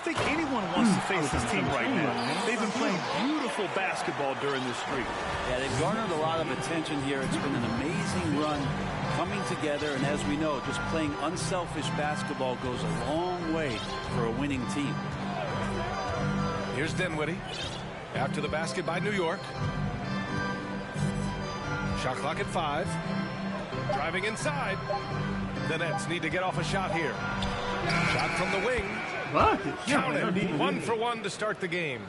think anyone wants to face this team right now. They've been playing beautiful basketball during this streak. Yeah, they've garnered a lot of attention here. It's been an amazing run coming together, and as we know, just playing unselfish basketball goes a long way for a winning team. Here's Dinwiddie after the basket by New York. Shot clock at 5. Driving inside. The Nets need to get off a shot here. Shot from the wing. Counted. 1 for 1 to start the game.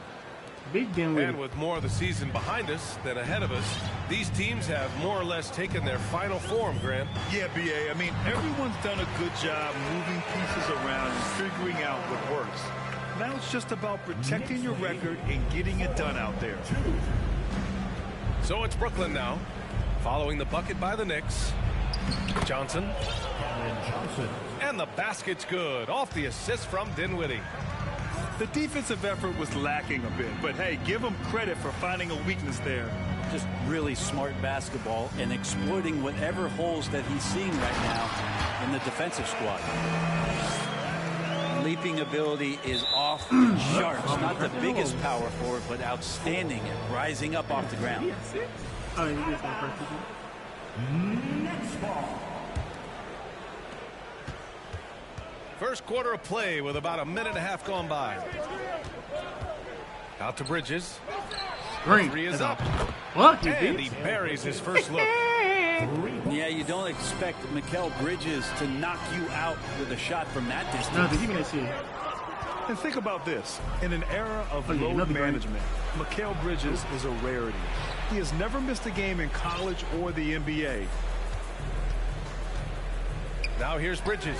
Big Dinwiddie. And with more of the season behind us than ahead of us, these teams have more or less taken their final form, Grant. Yeah, B.A. I mean, everyone's done a good job moving pieces around and figuring out what works. Now it's just about protecting your record and getting it done out there. So it's Brooklyn now, following the bucket by the Knicks. Johnson. And the basket's good. Off the assist from Dinwiddie. The defensive effort was lacking a bit, but hey, give them credit for finding a weakness there. Just really smart basketball and exploiting whatever holes that he's seeing right now in the defensive squad. Leaping ability is off the charts. Not the biggest power forward, but outstanding at rising up off the ground. First quarter of play with about a minute and a half gone by. Out to Bridges. Three is up. What? And he buries his first look. Yeah, you don't expect Mikal Bridges to knock you out with a shot from that distance. No, give me that shit. And think about this. In an era of load management, Mikal Bridges is a rarity. He has never missed a game in college or the NBA. Now here's Bridges.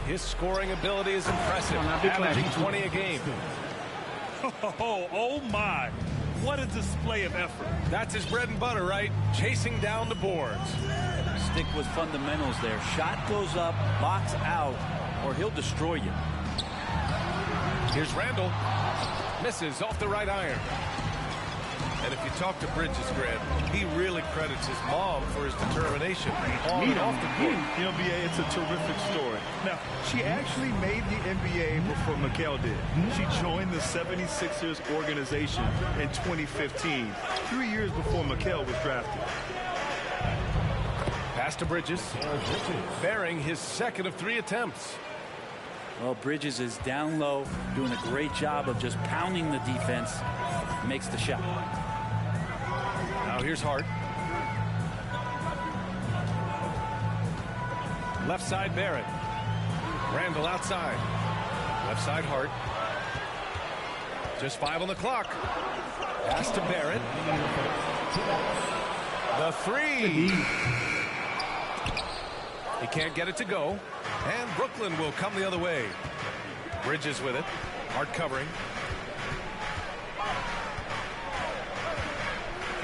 His scoring ability is impressive, averaging 20 a game. Oh my. What a display of effort. That's his bread and butter, right? Chasing down the boards. Stick with fundamentals there. Shot goes up, box out, or he'll destroy you. Here's Randall. Misses off the right iron. And if you talk to Bridges, Grant, he really credits his mom for his determination on and off the court. You know, B.A., it's a terrific story. Now, she actually made the NBA before Mikal did. She joined the 76ers organization in 2015, 3 years before Mikal was drafted. Pass to Bridges, bearing his second of 3 attempts. Well, Bridges is down low, doing a great job of just pounding the defense. Makes the shot. Now here's Hart. Left side Barrett. Randall outside. Left side Hart. Just 5 on the clock. Pass to Barrett. The 3. He can't get it to go. And Brooklyn will come the other way. Bridges with it. Hart covering.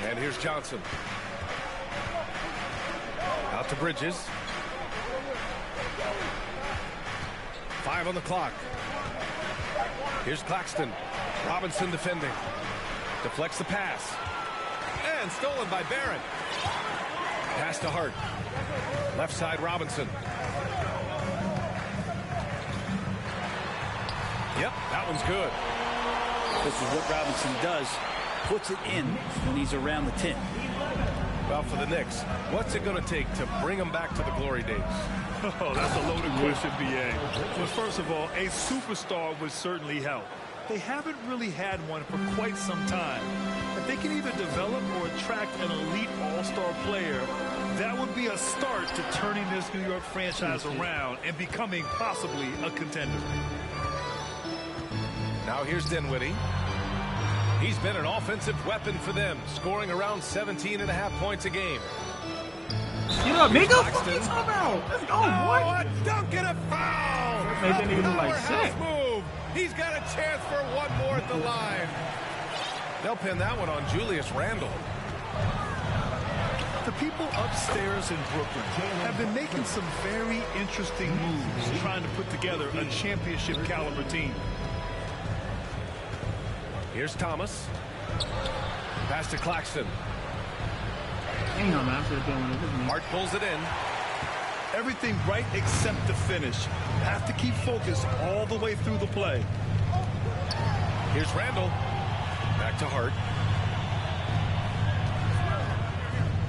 And here's Johnson. Out to Bridges. 5 on the clock. Here's Claxton. Robinson defending. Deflects the pass. And stolen by Barrett. Pass to Hart. Left side Robinson. Yep, that one's good. This is what Robinson does. Puts it in when he's around the 10. Well, for the Knicks, what's it going to take to bring them back to the glory days? Oh, that's a loaded question, B.A. Well, first of all, a superstar would certainly help. They haven't really had one for quite some time. If they can either develop or attract an elite all-star player, that would be a start to turning this New York franchise around and becoming possibly a contender. Now here's Dinwiddie. He's been an offensive weapon for them, scoring around 17.5 points a game. Get up, nigga. What are you talking about? Let's go, boy. A dunk and a foul. Made that nigga look like Powerhouse move. He's got a chance for one more at the line. They'll pin that one on Julius Randle. The people upstairs in Brooklyn have been making some very interesting moves trying to put together a championship caliber team. Here's Thomas. Pass to Claxton. Hang on, man. Hart pulls it in. Everything right except the finish. Have to keep focused all the way through the play. Here's Randall. Back to Hart.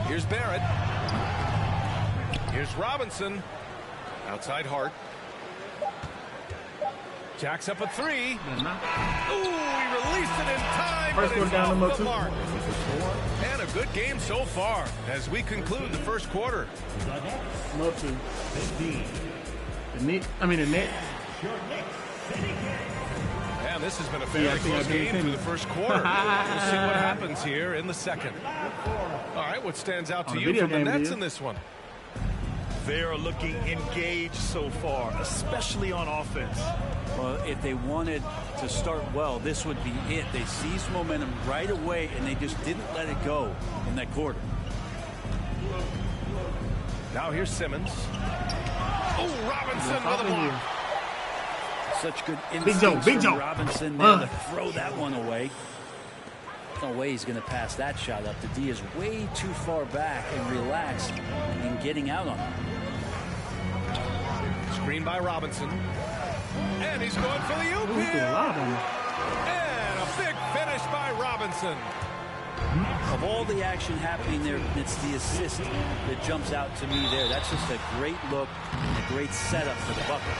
Here's Barrett. Here's Robinson. Outside Hart. Jacks up a three. Ooh, he released it in time. First one down, number 2. Mark. And a good game so far as we conclude the first quarter. Number 2. The Nets. And this has been a fairly close game through the first quarter. We'll see what happens here in the second. All right, what stands out to you from the Nets in this one? They are looking engaged so far, especially on offense. Well, if they wanted to start well, this would be it. They seized momentum right away, and they just didn't let it go in that quarter. Now here's Simmons. Oh, Robinson with a block. Such good instincts from Robinson there to throw that one away. No way he's going to pass that shot up. The D is way too far back and relaxed in getting out on it. Screen by Robinson. And he's going for the oop here. And a big finish by Robinson. Of all the action happening there, it's the assist that jumps out to me there. That's just a great look and a great setup for the bucket.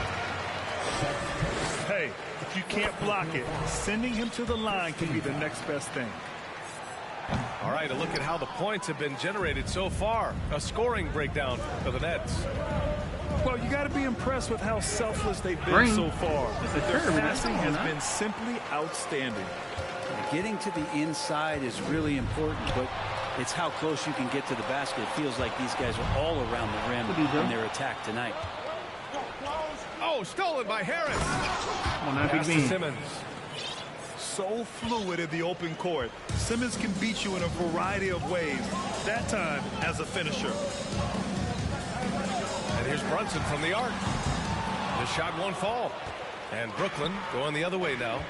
Hey, if you can't block it, sending him to the line can be the next best thing. All right, a look at how the points have been generated so far. A scoring breakdown for the Nets. Well, you got to be impressed with how selfless they've been so far. Their passing has been simply outstanding. Getting to the inside is really important, but it's how close you can get to the basket. It feels like these guys are all around the rim in their attack tonight. Oh, stolen by Harris. Pass to Simmons. So fluid in the open court. Simmons can beat you in a variety of ways, that time as a finisher. And here's Brunson from the arc. The shot won't fall. And Brooklyn going the other way now.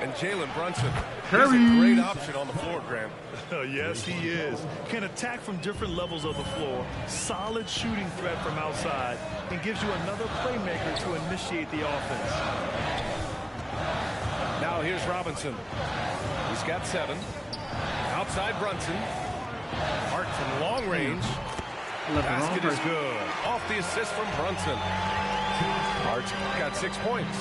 And Jalen Brunson is a great option on the floor, Graham. Yes, he is. Can attack from different levels of the floor. Solid shooting threat from outside. And gives you another playmaker to initiate the offense. Now here's Robinson. He's got 7. Outside Brunson. Hart from long range. Basket is good. Off the assist from Brunson. Hart's got 6 points.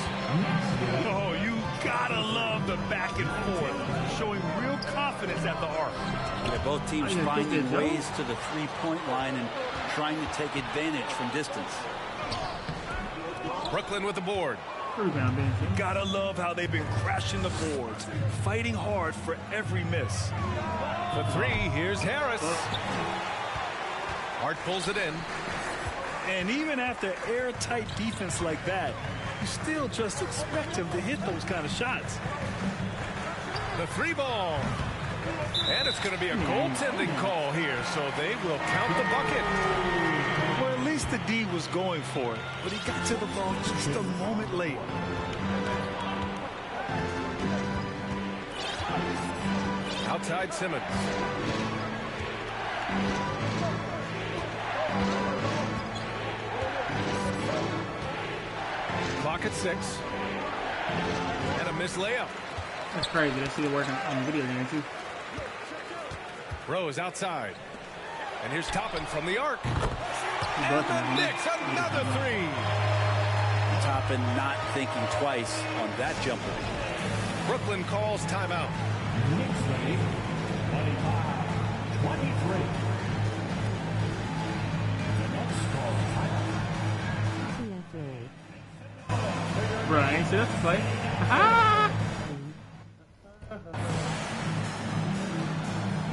Oh, you gotta love the back and forth, showing real confidence at the arc. Yeah, both teams finding ways to the three-point line and trying to take advantage from distance. Brooklyn with the board. Gotta love how they've been crashing the boards, fighting hard for every miss. For 3, here's Harris. Hart pulls it in. And even after airtight defense like that, you still just expect him to hit those kind of shots. The 3 ball. And it's going to be a goaltending call here, so they will count the bucket. Well, at least the D was going for it, but he got to the ball just a moment late. Outside Simmons. Clock at 6. And a missed layup. That's crazy. I see it working on the video game, too. Rose outside. And here's Toppin from the arc. And the Knicks, another 3. Toppin not thinking twice on that jumper. Brooklyn calls timeout. Knicks ready. 25-23. The Nets call timeout. Bro, I ain't see that play.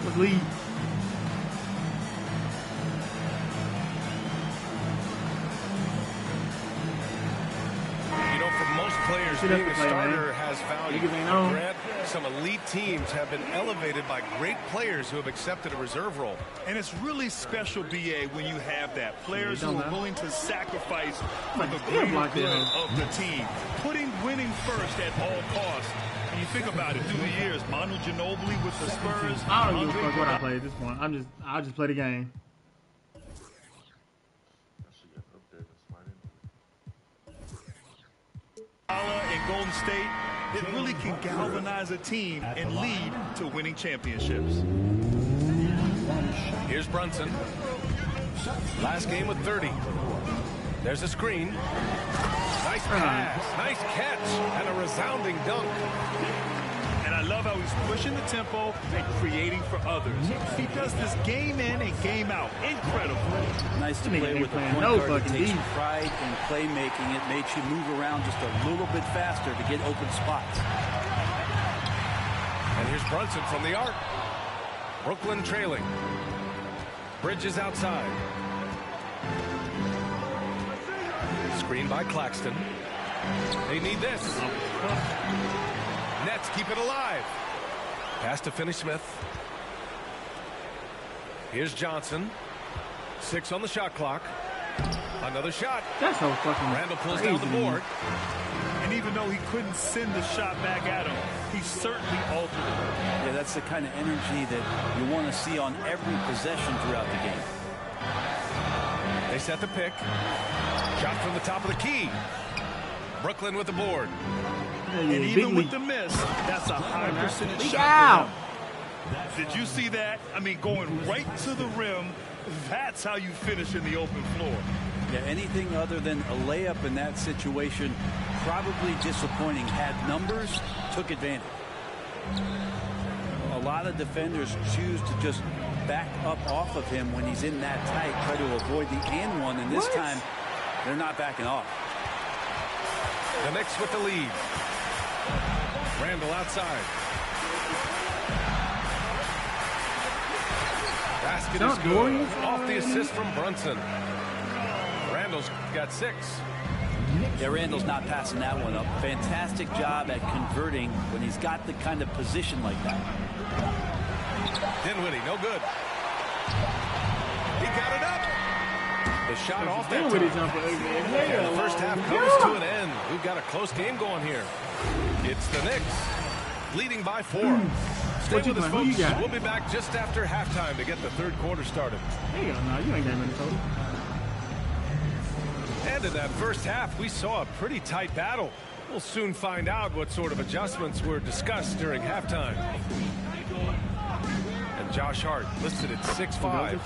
Let's leave. Players being a starter has value. Grant, some elite teams have been elevated by great players who have accepted a reserve role. And it's really special, BA, when you have that. Players who are willing to sacrifice for the greater good of the team. Putting winning first at all costs. When you think about it, through the years, Manu Ginobili with the Spurs. I don't give a fuck what I play at this point. I'll just play the game. In Golden State, it really can galvanize a team and lead to winning championships. Here's Brunson. Last game with 30. There's a screen. Nice pass, nice catch, and a resounding dunk. And I love how he's pushing the tempo and creating for others. He does this game in and game out. Incredible. Nice to play with a point guard that takes pride in playmaking. It makes you move around just a little bit faster to get open spots. And here's Brunson from the arc. Brooklyn trailing. Bridges outside. Screen by Claxton. They need this. Nets keep it alive. Pass to Finney-Smith. Here's Johnson. 6 on the shot clock. Another shot. That's so fucking Randall pulls crazy. down the board. And even though he couldn't send the shot back at him, he certainly altered it. Yeah, that's the kind of energy that you want to see on every possession throughout the game. They set the pick. Shot from the top of the key. Brooklyn with the board. And even with the miss, that's a high percentage shot out. for him. Did you see that? I mean, going right to the rim, that's how you finish in the open floor. Yeah, anything other than a layup in that situation, probably disappointing. Had numbers, took advantage. A lot of defenders choose to just back up off of him when he's in that tight, try to avoid the and one, and this time they're not backing off. The Knicks with the lead. Randall outside. Basket is good. Off the assist from Brunson. Randall's got 6. Yeah, Randall's not passing that one up. Fantastic job at converting when he's got the kind of position like that. Dinwiddie, no good. He got it up. The shot off that Dinwiddie time. jumper. And the first half comes to an end. We've got a close game going here. It's the Knicks leading by 4. Stay with us, folks. We'll be back just after halftime to get the third quarter started. Hell no, you ain't got Minnesota. And in that first half, we saw a pretty tight battle. We'll soon find out what sort of adjustments were discussed during halftime. And Josh Hart listed at 6'5".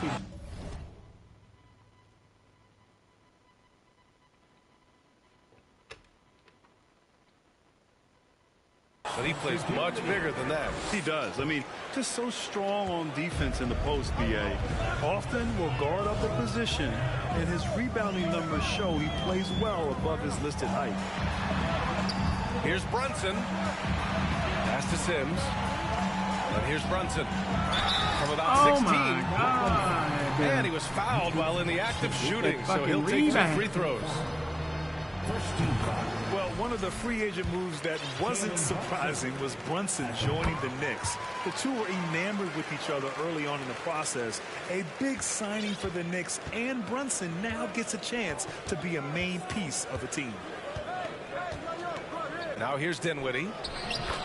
But he plays much bigger than that. He does. I mean, just so strong on defense in the post, BA. Often will guard up a position, and his rebounding numbers show he plays well above his listed height. Here's Brunson. Pass to Sims. And here's Brunson. From about 16. My God. And he was fouled while in the act of shooting, so he'll take 2 free throws. Well, one of the free agent moves that wasn't surprising was Brunson joining the Knicks. The two were enamored with each other early on in the process. A big signing for the Knicks, and Brunson now gets a chance to be a main piece of the team. Now here's Dinwiddie.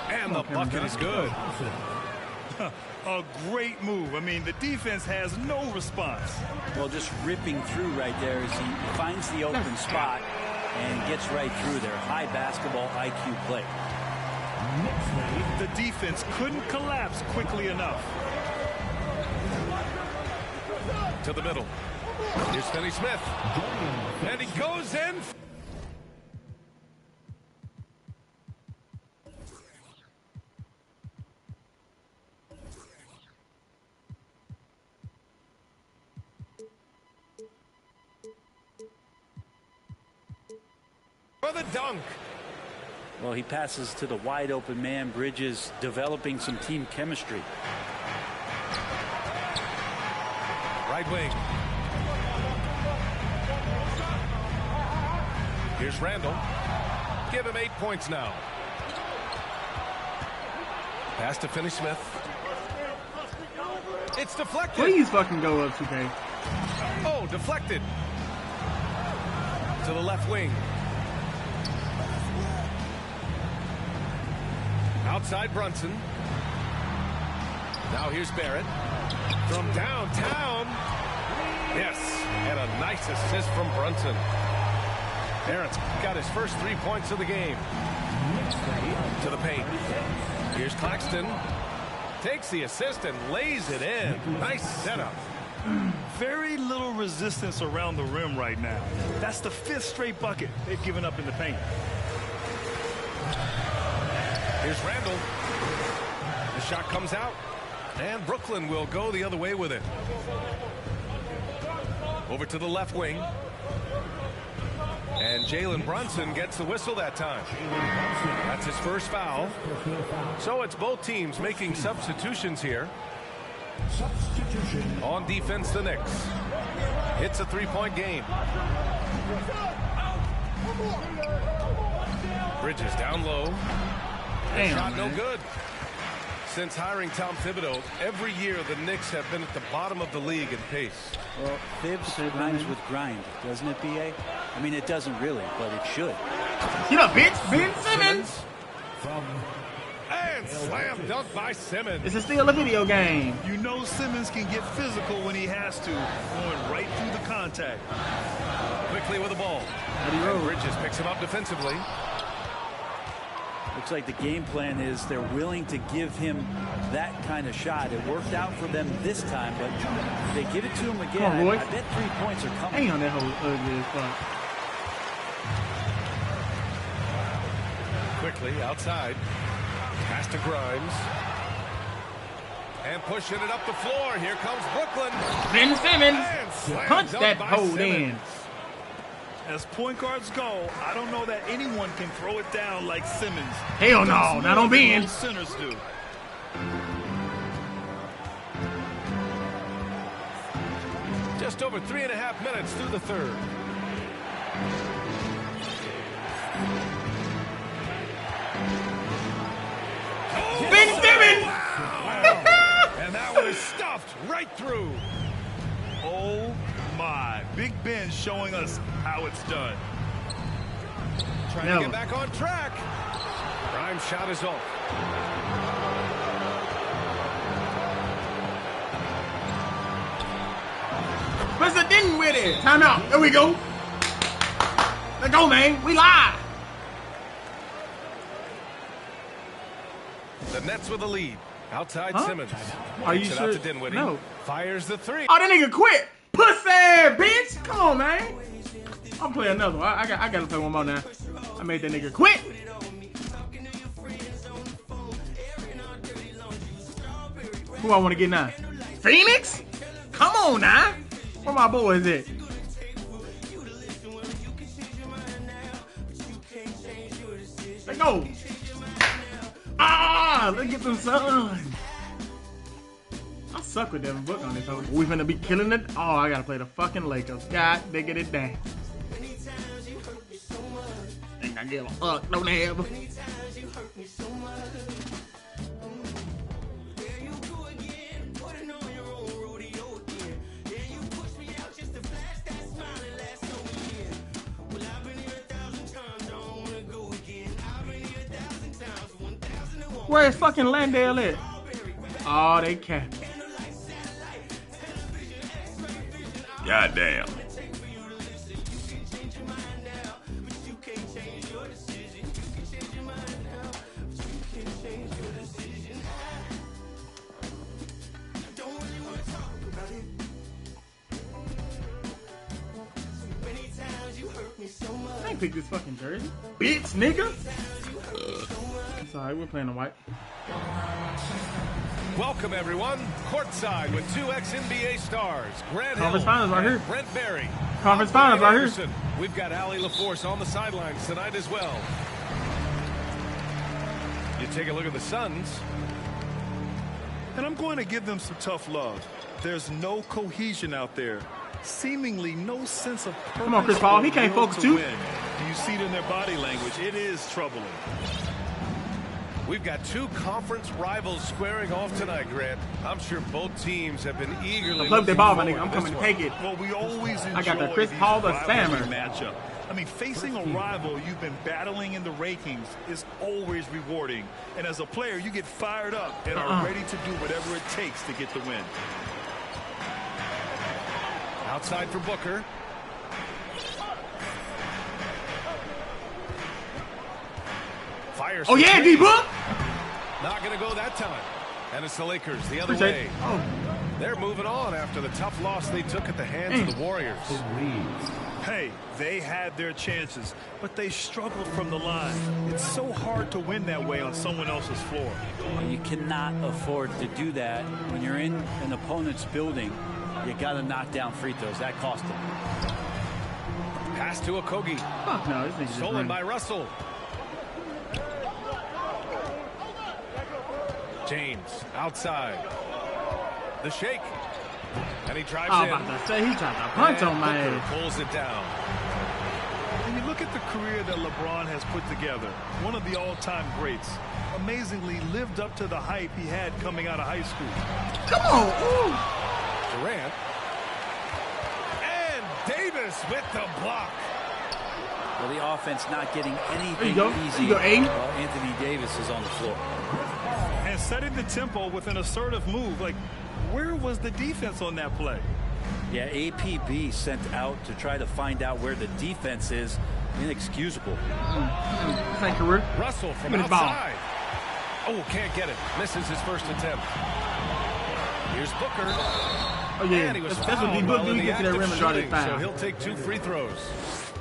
And the bucket is good. A great move. I mean, the defense has no response. Well, just ripping through right there as he finds the open spot and gets right through there. High basketball IQ play. The defense couldn't collapse quickly enough. To the middle. Here's Finney-Smith. And he goes in. For the dunk. Well, he passes to the wide open man. Bridges developing some team chemistry. Right wing. Here's Randall. Give him 8 points now. Pass to Finney-Smith. It's deflected. Please fucking go up, 2K. Oh, deflected. To the left wing. Outside Brunson. Now here's Barrett. From downtown. Yes, and a nice assist from Brunson. Barrett's got his first 3 points of the game. To the paint. Here's Claxton. Takes the assist and lays it in. Nice setup. Very little resistance around the rim right now. That's the 5th straight bucket they've given up in the paint. Here's Randall. The shot comes out, and Brooklyn will go the other way with it. Over to the left wing. And Jalen Brunson gets the whistle that time. That's his first foul. So it's both teams making substitutions here. Substitution. On defense, the Knicks. It's a 3-point game. Bridges down low. Damn, Shot no man. good. Since hiring Tom Thibodeau, every year the Knicks have been at the bottom of the league in pace. Well, Thibs rhymes with grind, doesn't it, B.A.? I mean, it doesn't really, but it should. Get up, bitch. Ben Simmons. From And slam dunk by Simmons. This is still a video game. You know Simmons can get physical when he has to, going right through the contact. Quickly with the ball. roll? Bridges picks him up defensively. Looks like the game plan is they're willing to give him that kind of shot. It worked out for them this time, but if they give it to him again, Come on, boys. I bet 3 points are coming. Damn, that whole ugly as fuck. Quickly outside. Pass to Grimes. And pushing it up the floor. Here comes Brooklyn. Ben Simmons. And slam Punch dunk that by hole Simmons. in. As point guards go, I don't know that anyone can throw it down like Simmons. Hell no, Does not more on than Ben. most centers do. Just over 3.5 minutes through the third. Ben Simmons. And that one is stuffed right through. Oh my. Big Ben showing us how it's done. Trying Never. to get back on track. Grimes shot is off. Spencer Denton with it. Time out. There we go. Let's go, man. We live. The Nets with the lead. Outside Huh? Simmons. Are you Kicks it sure? out to Dinwiddie. No. Fires the three. Oh, that nigga quit. Pussy, bitch. Come on, man. I'll play another one. I gotta play one more now. I made that nigga quit. Who I want to get now? Phoenix? Come on now. Where my boys at? Let's go. Ah, let's get some sun. I suck with Devin Book on this. We finna be killing it. Oh, I gotta play the fucking Lakers. God, they get it down. Think I give a fuck, don't they ever? Where's fucking Landale at? Oh, they capped. Goddamn. I ain't pick this fucking jersey. Bitch, nigga. It's alright, we're playing the white. Welcome, everyone. Courtside with two ex-NBA stars, Grant Conference Hill finals right and here. Brent Berry. Conference I'm finals right here. Anderson. We've got Allie LaForce on the sidelines tonight as well. You take a look at the Suns. And I'm going to give them some tough love. There's no cohesion out there. Seemingly no sense of purpose. Come on, Chris Paul. or He can't will focus to too. win. You see it in their body language. It is troubling. We've got two conference rivals squaring off tonight, Grant. I'm sure both teams have been eagerly Play with that ball, my looking nigga. I'm forward to coming this to take it. Well, we always enjoy I got the Chris these Paul, the rivalry Stammer. matchup. I mean, facing a rival you've been battling in the rankings is always rewarding. And as a player, you get fired up and are ready to do whatever it takes to get the win. Outside for Booker. Fires. Oh, yeah, D-Book. Not going to go that time. And it's the Lakers the other Appreciate way. Oh. They're moving on after the tough loss they took at the hands of the Warriors. Hey, they had their chances, but they struggled from the line. It's so hard to win that way on someone else's floor. You cannot afford to do that when you're in an opponent's building. You got to knock down free throws. That cost them. Pass to Okogie. Fuck no, this nigga Stolen by Russell. James outside. The shake. And he drives I in. was about to say, he tried to punch on my Booker ass. pulls it down. When you look at the career that LeBron has put together, one of the all-time greats, amazingly lived up to the hype he had coming out of high school. Come on. Ooh. Durant. And Davis with the block. Well, the offense not getting anything There you go. easy There you go, Aiden. while Anthony Davis is on the floor. And setting the tempo with an assertive move. Like, where was the defense on that play? Yeah, APB sent out to try to find out where the defense is. Inexcusable. Thank you, Rick. Russell from Give me the ball. outside. Oh, can't get it. Misses his first attempt. Here's Booker. Oh, yeah. And he was That's what fouled D-Book while do. in He the gets to that act rim of and draw that shooting, so foul. he'll take 2 free throws.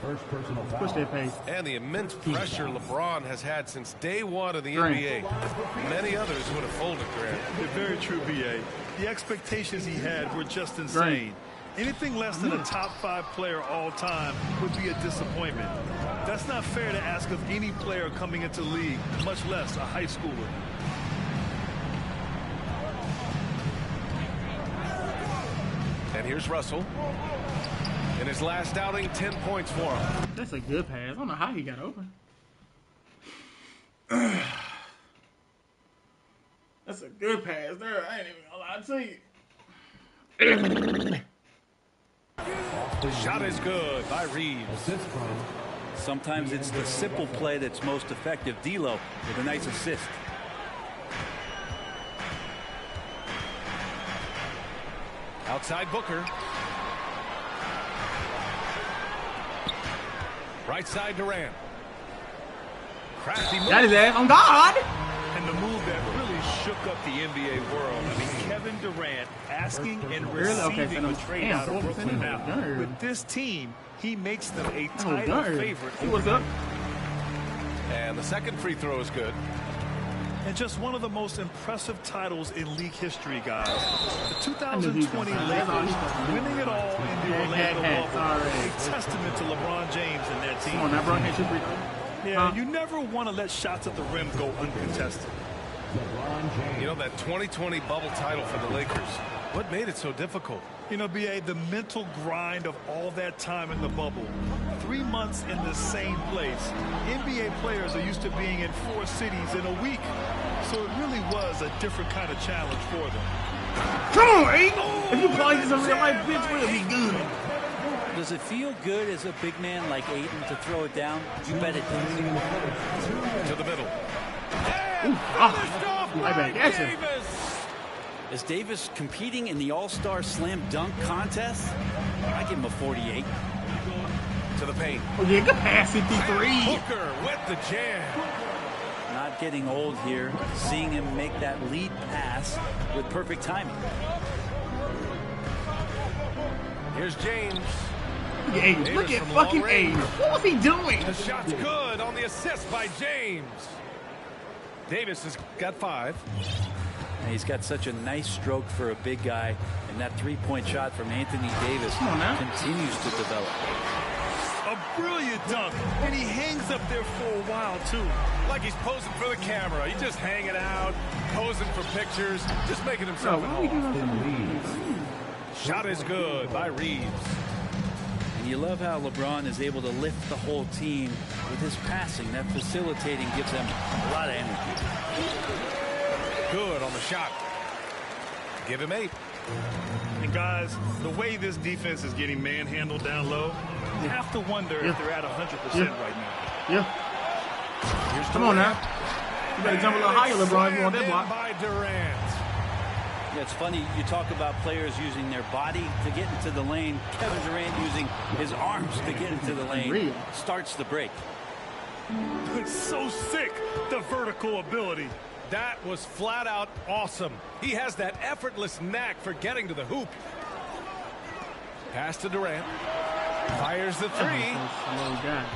First personal foul. Push that pace. And the immense pressure LeBron has had since day one of the Grant. NBA. Many others would have folded, Grant. Very true, B.A. The expectations he had were just insane. Anything less than a top 5 player all time would be a disappointment. That's not fair to ask of any player coming into the league, much less a high schooler. And here's Russell. In his last outing, 10 points for him. That's a good pass. I don't know how he got open. That's a good pass there. I ain't even gonna lie to you. The shot is good by Reeves. Assist from Sometimes it's the simple play that's most effective. D'Lo with a nice assist. Outside Booker. Right side Durant. Crafty move. Got his ass on God. And the move that really shook up the NBA world. I mean, Kevin Durant asking and Really? Okay, receiving so a trade out of damn, Brooklyn. Now, Darn. with this team, he makes them a Oh, title darn. favorite. See what's up? And the second free throw is good. And just one of the most impressive titles in league history, guys. The knew he was 2020 gonna find it. That's all Lakers he's supposed to do. winning it all in the Orlando bubble. Sorry. A testament to LeBron James and that Come on, team. now, bro. Can't shoot free throw. Yeah, Huh? you never want to let shots at the rim go uncontested. LeBron James. You know, that 2020 bubble title for the Lakers. What made it so difficult? You know, B.A., the mental grind of all that time in the bubble. 3 months in the same place. NBA players are used to being in 4 cities in a week. So it really was a different kind of challenge for them. Come on, Aiden. If you play this in real life, bitch, we'll be good. Does it feel good as a big man like Ayton to throw it down? You bet it does. To the middle. My bad. Action. Is Davis competing in the All-Star Slam Dunk contest? I give him a 48. To the paint. Oh, yeah, good pass, 53. Booker with the jam. Not getting old here. Seeing him make that lead pass with perfect timing. Here's James. Look at Aiden. Look Davis at from fucking long range. Aiden. What was he doing? The shot's good on the assist by James. Davis has got 5. And he's got such a nice stroke for a big guy. And that three-point shot from Anthony Davis Come on now. continues to develop. A brilliant dunk, and he hangs up there for a while, too. Like he's posing for the camera. He's just hanging out, posing for pictures, just making Bro, himself at why are we home. doing Shot is good by Reeves. And you love how LeBron is able to lift the whole team with his passing. That facilitating gives them a lot of energy. Good on the shot. Give him 8. And guys, the way this defense is getting manhandled down low, you have to wonder if they're at 100% right now. Yeah. Here's Come on Durant. now. You better jump a little higher, LeBron, if you want that Slammed in block. by Durant. Yeah, it's funny, you talk about players using their body to get into the lane. Kevin Durant using his arms to get into the lane. Real. Starts the break. It's so sick, the vertical ability. That was flat out awesome. He has that effortless knack for getting to the hoop. Pass to Durant. Fires the three.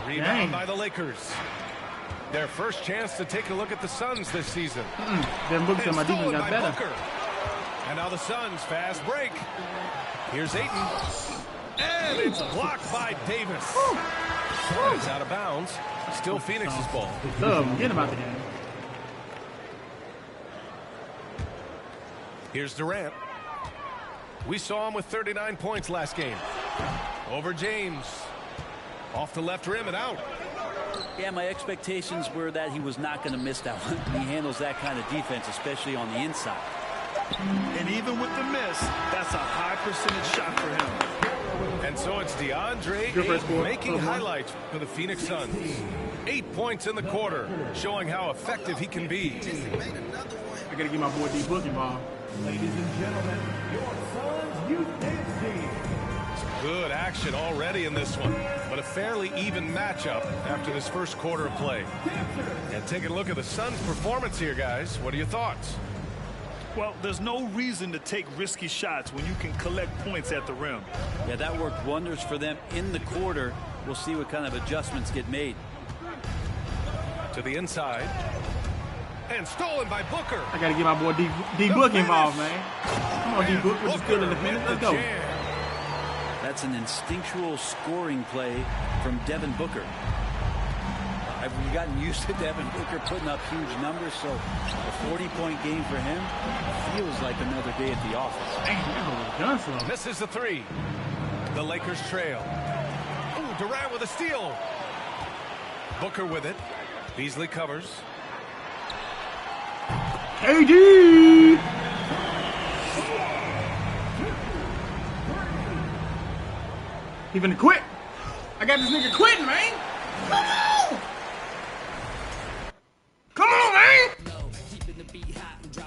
Rebound by the Lakers. Their first chance to take a look at the Suns this season. Then Booker, my defense got better. Booker. And now the Suns fast break. Here's Ayton. And it's blocked by Davis. And it's out of bounds. Still Phoenix's ball. Forget about the game. Here's Durant. We saw him with 39 points last game. Over James. Off the left rim and out. Yeah, my expectations were that he was not going to miss that one. He handles that kind of defense, especially on the inside. And even with the miss, that's a high percentage shot for him. And so it's DeAndre Ayton making highlights for the Phoenix Suns. 8 points in the quarter, showing how effective he can be. I got to get my boy D-Book involved. Ladies and gentlemen, your Suns youth dance team. Good action already in this one, but a fairly even matchup after this first quarter of play. And taking a look at the Suns' performance here, guys. What are your thoughts? Well, there's no reason to take risky shots when you can collect points at the rim. Yeah, that worked wonders for them in the quarter. We'll see what kind of adjustments get made. To the inside. And stolen by Booker. I got to get my boy D-Book involved, man. Come on, D-Book. We're just good in the minute. Let's go. That's an instinctual scoring play from Devin Booker. We've gotten used to Devin Booker putting up huge numbers, so a 40-point game for him feels like another day at the office. Dang, misses the three. The Lakers trail. Ooh, Durant with a steal. Booker with it. Beasley covers. KD! He finna quit. I got this nigga quitting, man. Come on! Come on, man!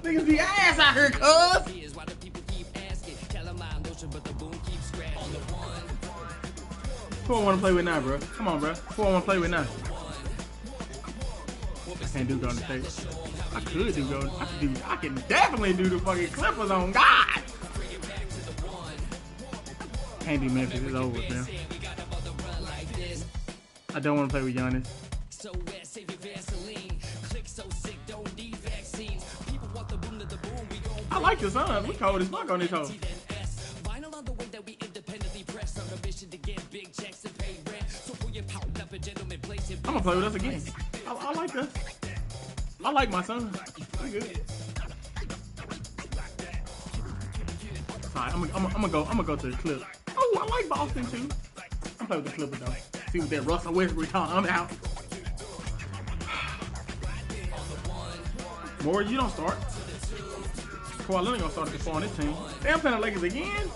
Niggas be ass out here, cuz. Who I want to play with now, bro? Come on, bro. Who I want to play with now? I can't do Golden State. I could do Golden. I can definitely do the fucking Clippers on God. Can't do Memphis. It's over, man. I don't want to play with Giannis. I like the Suns. We cold as fuck on this hoe. I'm gonna play with us again. I like us. I like my Suns. We good. Alright, I'm gonna go to the Clips. Oh, I like Boston too. I'm playing with the Clippers though. See what that Russell Westbrook talk. I'm out. More, you don't start. Kawhi Leonard gonna start at the 4 on this team. Damn, playing the Lakers again.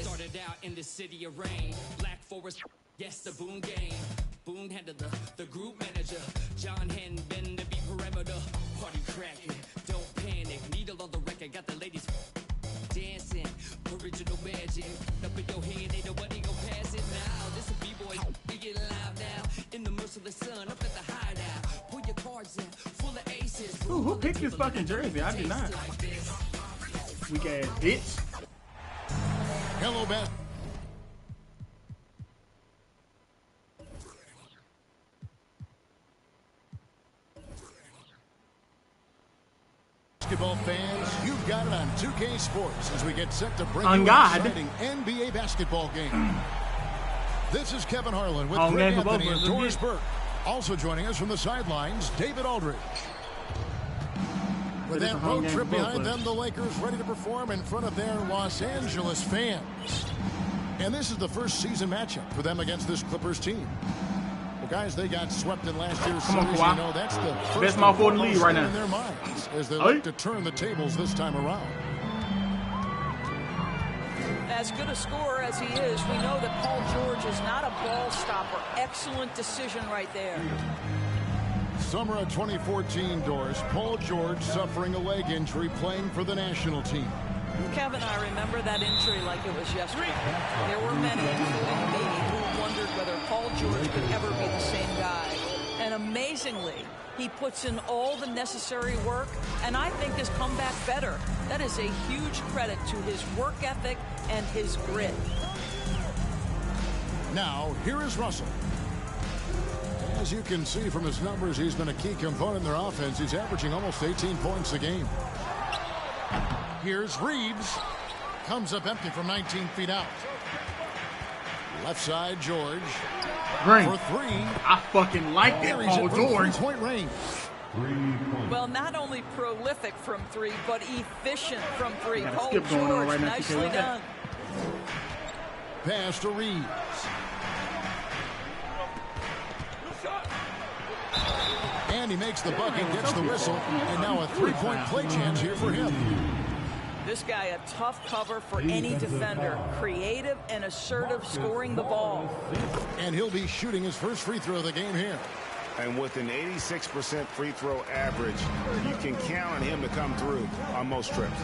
Started out in the city of rain, Black Forest, yes, the Boone game. Boone handled the group manager, John Henn, been the beat perimeter, party cracking, don't panic, needle on the record, got the ladies dancing, original magic, up in your hand, ain't nobody gon' pass it now. This a B-boy, we get loud now, in the merciless sun, up at the hideout, pull your cards in, full of aces. Ooh, who picked this fucking jersey? I did not. Weak ass bitch. Hello, Beth. Basketball fans, you've got it on 2K Sports as we get set to bring you an exciting NBA basketball game. This is Kevin Harlan with Greg Anthony and Doris Burke. Also joining us from the sidelines, David Aldridge. With that road trip behind them, the Lakers ready to perform in front of their Los Angeles fans. And this is the first season matchup for them against this Clippers team. Well, guys, they got swept in last year's series. You know, that's the first mouthful in the lead right now in their minds as they look to turn the tables this time around. As good a scorer as he is, we know that Paul George is not a ball stopper. Excellent decision right there. Summer of 2014, Doris. Paul George suffering a leg injury playing for the national team. Kevin, I remember that injury like it was yesterday. There were many, including me, who wondered whether Paul George could ever be the same guy. And amazingly, he puts in all the necessary work, and I think has come back better. That is a huge credit to his work ethic and his grit. Now, here is Russell. As you can see from his numbers, he's been a key component in their offense. He's averaging almost 18 points a game. Here's Reeves. Comes up empty from 19 feet out. Left side, George. Green. For three. I fucking like that, Paul George. Point range. Well, not only prolific from three, but efficient from three. Paul skip going on George, right now, nicely done. Pass to Reeves. And he makes the bucket, gets the whistle, and now a three-point play chance here for him. This guy a tough cover for any defender. Creative and assertive scoring the ball. And he'll be shooting his first free throw of the game here. And with an 86% free throw average, you can count on him to come through on most trips.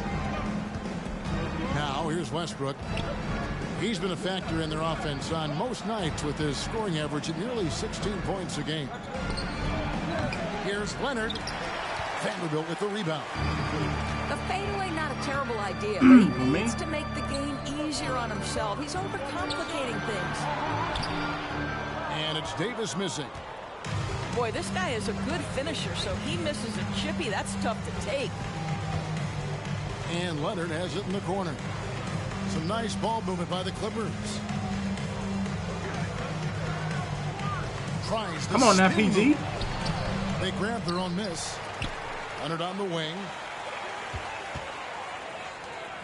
Now, here's Westbrook. He's been a factor in their offense on most nights with his scoring average at nearly 16 points a game. Here's Leonard. Vanderbilt with the rebound. The fadeaway, not a terrible idea, but he needs to make the game easier on himself. He's overcomplicating things. And it's Davis missing. Boy, this guy is a good finisher, so he misses a chippy. That's tough to take. And Leonard has it in the corner. Some nice ball movement by the Clippers. Tries to Come on now, PG. They grab their own miss. Leonard on the wing.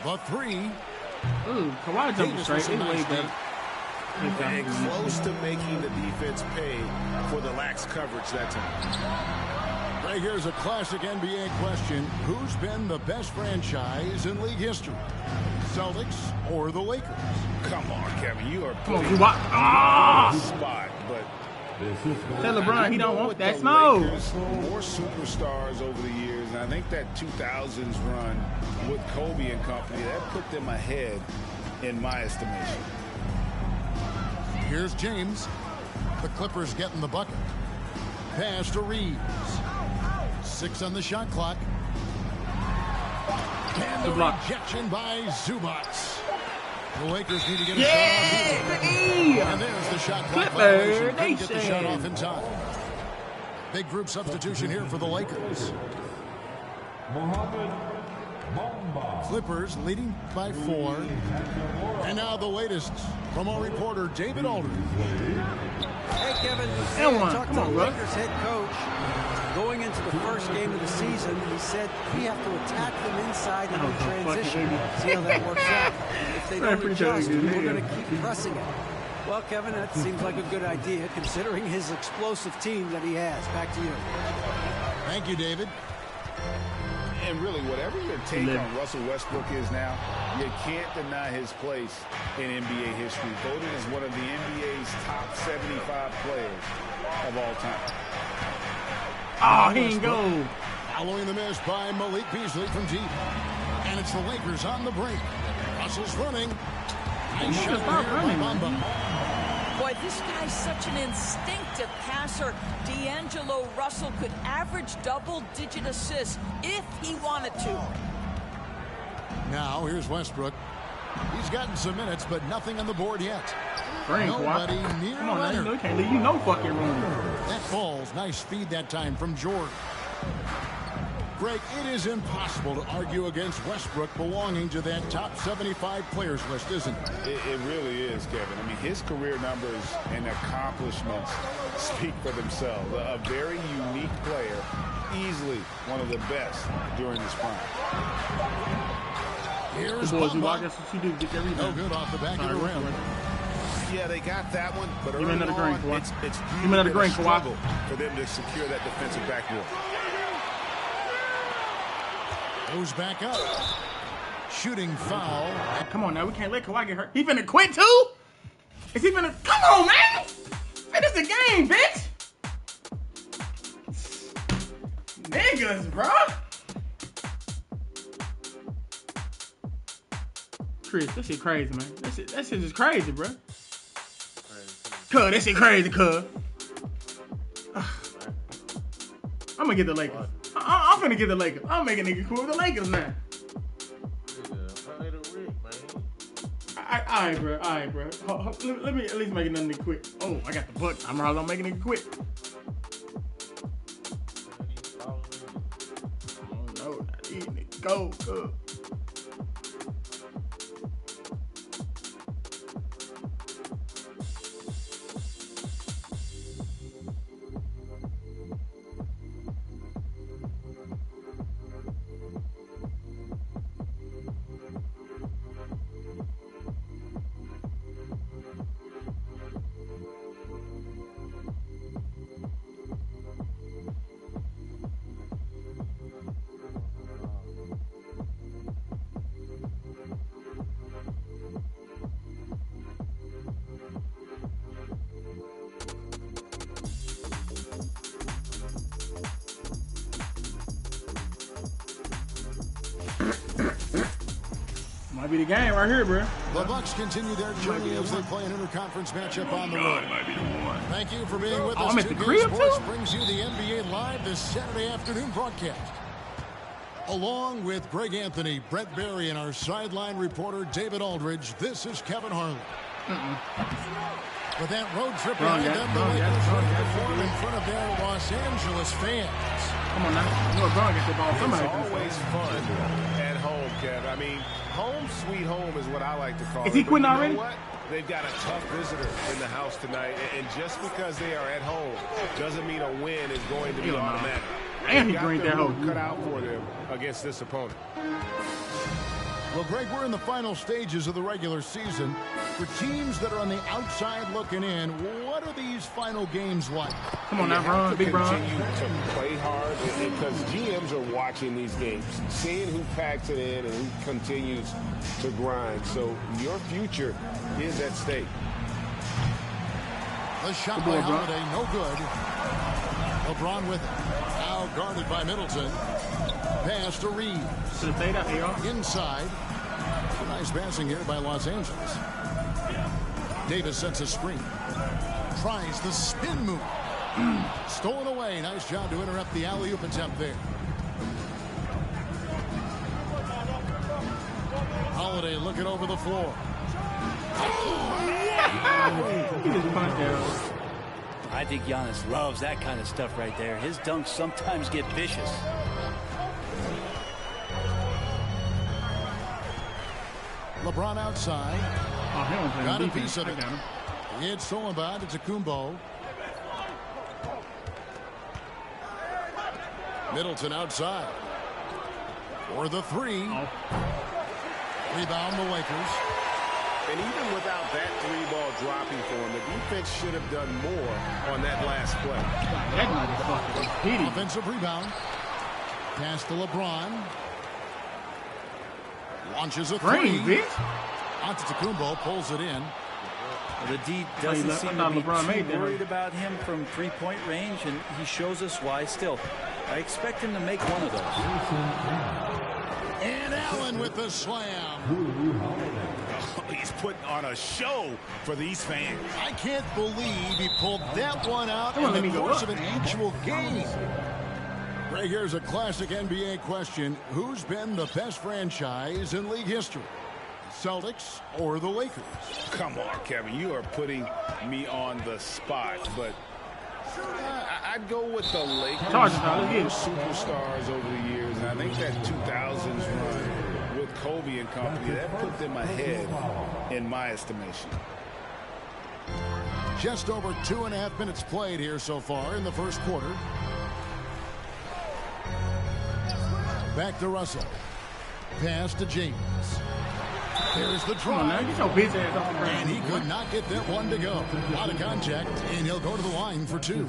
The three. Ooh, Kawhi jumping straight. It's way better. And close to making the defense pay for the lax coverage that time. Right here's a classic NBA question. Who's been the best franchise in league history? Celtics or the Lakers? Come on, Kevin. You are Come on, putting spot, but tell LeBron he don't want that smoke. More superstars over the years, and I think that 2000s run with Kobe and company, that put them ahead in my estimation. Here's James. The Clippers getting the bucket. Pass to Reeves. 6 on the shot clock. And the rejection by Zubats. The Lakers need to get a shot off. And there's the shot clock violation. Couldn't get the shot off in time. Big group substitution here for the Lakers. Clippers leading by 4. And now the latest from our reporter, David Aldridge. Hey, Kevin. Talked to the Lakers head coach. Going into the first game of the season, he said we have to attack them inside and in transition. See how that works out. If they don't adjust, we're going to keep pressing it. Well, Kevin, that seems like a good idea considering his explosive team that he has. Back to you. Thank you, David. And really, whatever your take on Russell Westbrook is now, you can't deny his place in NBA history. Voted as one of the NBA's top 75 players of all time. Oh, he ain't go. Following the miss by Malik Beasley from deep. And it's the Lakers on the break. Russell's running. Nice shot by Bamba. Boy, this guy's such an instinctive passer. D'Angelo Russell could average double-digit assists if he wanted to. Now, here's Westbrook. He's gotten some minutes, but nothing on the board yet. Nobody near Come on, Leonard. now, you can't leave you no fucking room. That falls. Nice feed that time from George. Greg, it is impossible to argue against Westbrook belonging to that top 75 players list, isn't it? It really is, Kevin. I mean, his career numbers and accomplishments speak for themselves. A very unique player, easily one of the best during his prime. Here's the boys who Bamba. guess what you do, get everything. No good off the back of the rim. Yeah, they got that one, but Give me early another green, on, Kawhi. it's Give me another green, Kawhi. struggle for them to secure that defensive backboard. Goes back up. Shooting foul. Come on now, we can't let Kawhi get hurt. He finna quit too? Is he finna? Come on, man! Finish the game, bitch! niggas, bro. Chris, that shit crazy, man. That shit is crazy, bro. Cuz, that shit crazy, cuz. I'm gonna get the Lakers. I'm finna get the Lakers. I'm making niggas cool with the Lakers now. Alright, bro. Let me at least make another nigga quit. Oh, I got the Bucks. I'm gonna make a nigga quit. Oh no, these niggas go. Might be the game right here, bro. The Bucks continue their journey as they play an interconference matchup on the road. Thank you for being with us. I'm at the crib, Sports too? brings you the NBA Live this Saturday afternoon broadcast. Along with Greg Anthony, Brett Barry, and our sideline reporter David Aldridge, this is Kevin Harlan. With that road trip behind them, the Lakers will perform in front of their Los Angeles fans. Come on now. You know Braun gets the ball. Somebody It's always fun at home, Kev. I mean, home sweet home is what I like to call it. Is he quitting already? You know what? They've got a tough visitor in the house tonight, and just because they are at home doesn't mean a win is going to be automatic. And he greened that hole. Cut out for them against this opponent. Well, Greg, we're in the final stages of the regular season. For teams that are on the outside looking in, what are these final games like? Come on now, Braun. Big Braun. Continue to play hard because GMs are watching these games, seeing who packs it in and who continues to grind. So your future is at stake. The shot by Holiday, no good. LeBron with it. Now guarded by Middleton. Pass to Reeves. Inside. Nice passing here by Los Angeles. Davis sets a screen. Tries the spin move. Stolen away. Nice job to interrupt the alley-oop attempt there. Holiday looking over the floor. He just punched out. I think Giannis loves that kind of stuff right there. His dunks sometimes get vicious. LeBron outside. Oh, got a piece of it. It's stolen by Kumbo. Middleton outside. For the three. Rebound the Lakers. And even without that three-ball dropping for him, the defense should have done more on that last play. That motherfucker. Offensive rebound. Pass to LeBron. Launches a three. Antetokounmpo pulls it in. Well, the D doesn't seem to be too worried about him from three-point range, and he shows us why still. I expect him to make one of those. And Allen with the slam. He's putting on a show for these fans. I can't believe he pulled that one out in the course of an actual game. Right, here's a classic NBA question. Who's been the best franchise in league history? Celtics or the Lakers? Come on, Kevin. You are putting me on the spot, but I'd go with the Lakers. Superstars over the years, and I think that 2000s run with Kobe and company, that put them ahead in my estimation. Just over 2.5 minutes played here so far in the first quarter. Back to Russell. Pass to James. There's the drive. And he could not get that one to go. Out of contact, and he'll go to the line for two.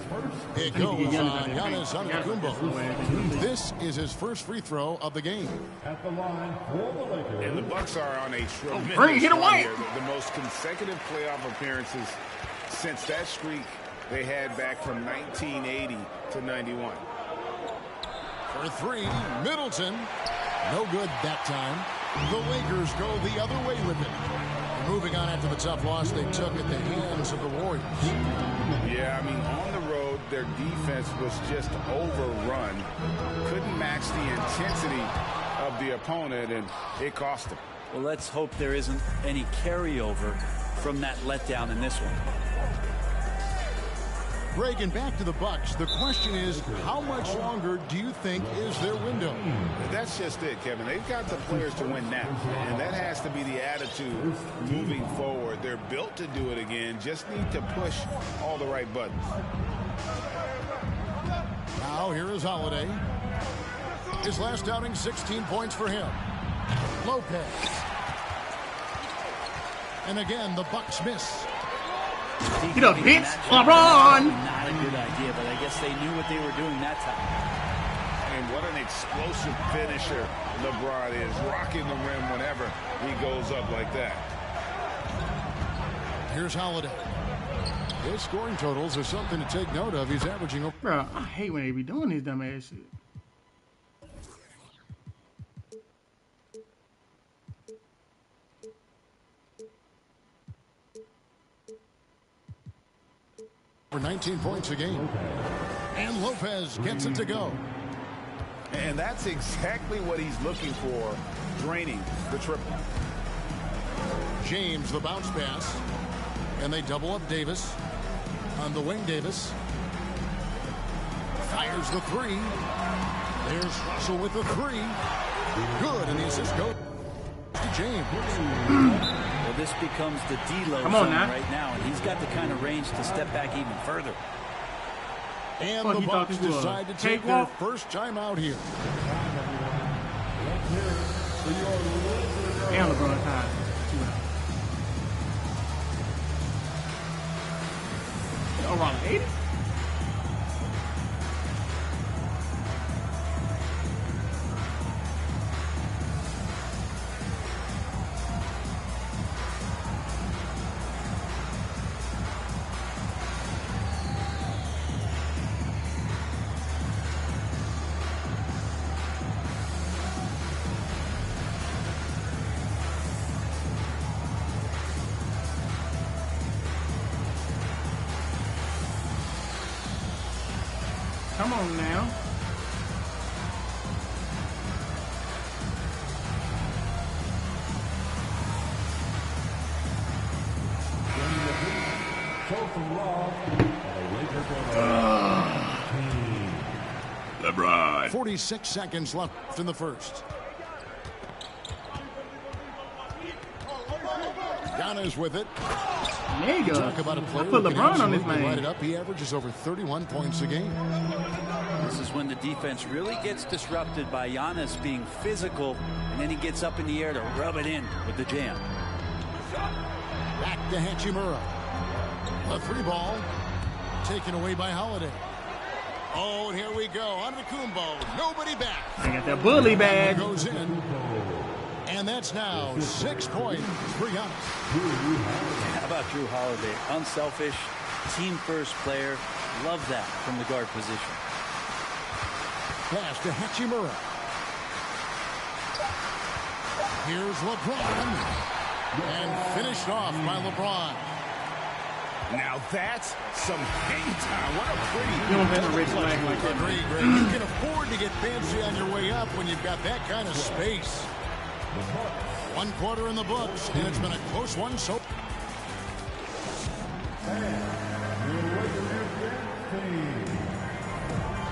It goes on Giannis Antetokounmpo. This is his first free throw of the game. At the line for the Lakers. And the Bucks are on a tremendous run here. The most consecutive playoff appearances since that streak they had back from 1980 to 91. For three, Middleton. No good that time. The Lakers go the other way with it. Moving on after the tough loss they took at the hands of the Warriors. Yeah, I mean, on the road, their defense was just overrun. Couldn't match the intensity of the opponent, and it cost them. Well, let's hope there isn't any carryover from that letdown in this one. Greg, and back to the Bucks. The question is, how much longer do you think is their window? That's just it, Kevin. They've got the players to win now, and that has to be the attitude moving forward. They're built to do it again, just need to push all the right buttons. Now here is Holiday. His last outing, 16 points for him. Lopez. And again, the Bucks miss. Get up, bitch! LeBron! Not a good idea, but I guess they knew what they were doing that time. And what an explosive finisher LeBron is, rocking the rim whenever he goes up like that. Here's Holiday. His scoring totals are something to take note of. He's averaging... Bro, I hate when they be doing these dumb ass shit. For 19 points a game. And Lopez gets it to go. And that's exactly what he's looking for, draining the triple. James, the bounce pass. And they double up Davis. On the wing, Davis. Fires the three. There's Russell with the three. Good, and the assist goes to James. Well, this becomes the D-Lo zone right now, and he's got the kind of range to step back even further. And the Bucks decide to take their first time out here. And LeBron time. Around 80? Come on now. LeBron. 46 seconds left in the first. Giannis with it. There you go. Talk about a player I put LeBron on this man. Light it up. He averages over 31 points a game. This is when the defense really gets disrupted by Giannis being physical, and then he gets up in the air to rub it in with the jam. Back to Hachimura. A three ball taken away by Holiday. Oh, and here we go. Antetokounmpo. Nobody back. I got that bully badge. Goes in. And that's now 6 points for Giannis. How about Drew Holiday? Unselfish, team-first player. Love that from the guard position. Pass to Hachimura. Here's LeBron. And finished off by LeBron. Now that's some hang time. What a pretty... You don't have a red flag like that. Agree, Greg. You can afford to get fancy on your way up when you've got that kind of space. 1 quarter in the books, and it's been a close one so.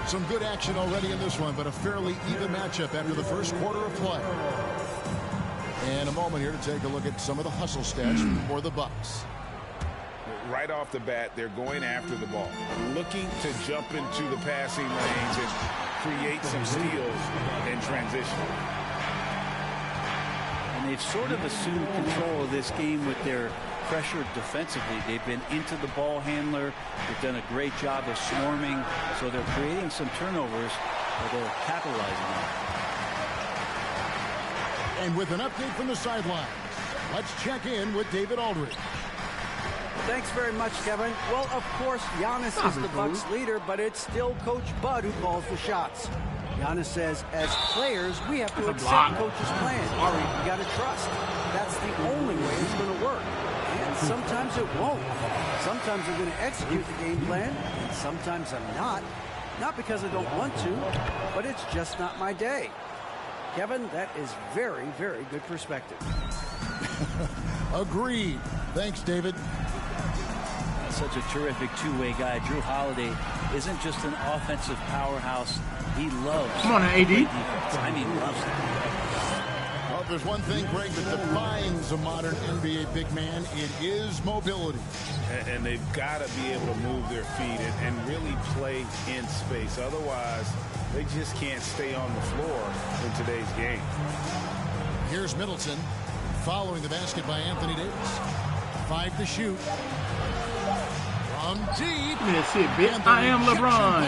Some good action already in this one, but a fairly even matchup after the first quarter of play. And a moment here to take a look at some of the hustle stats for the Bucks. Right off the bat, they're going after the ball, looking to jump into the passing lanes and create some steals in transition. And they've sort of assumed control of this game with their pressure defensively. They've been into the ball handler. They've done a great job of swarming. So they're creating some turnovers that they're capitalizing on. And with an update from the sidelines, let's check in with David Aldridge. Thanks very much, Kevin. Well, of course, Giannis is the Bucks leader, but it's still Coach Bud who calls the shots. Giannis says, as players, we have to accept coach's plan. You got to trust. That's the only way it's going to work. And sometimes it won't. Sometimes I'm going to execute the game plan, and sometimes I'm not. Not because I don't want to, but it's just not my day. Kevin, that is very, very good perspective. Agreed. Thanks, David. Such a terrific two-way guy. Drew Holiday isn't just an offensive powerhouse. He loves. Come on, AD. I mean, loves it. Well, if there's one thing, Greg, that defines a modern NBA big man, it is mobility. And they've got to be able to move their feet and really play in space. Otherwise, they just can't stay on the floor in today's game. Here's Middleton following the basket by Anthony Davis. 5 to shoot. From deep. Yeah, shit, bitch. I am LeBron.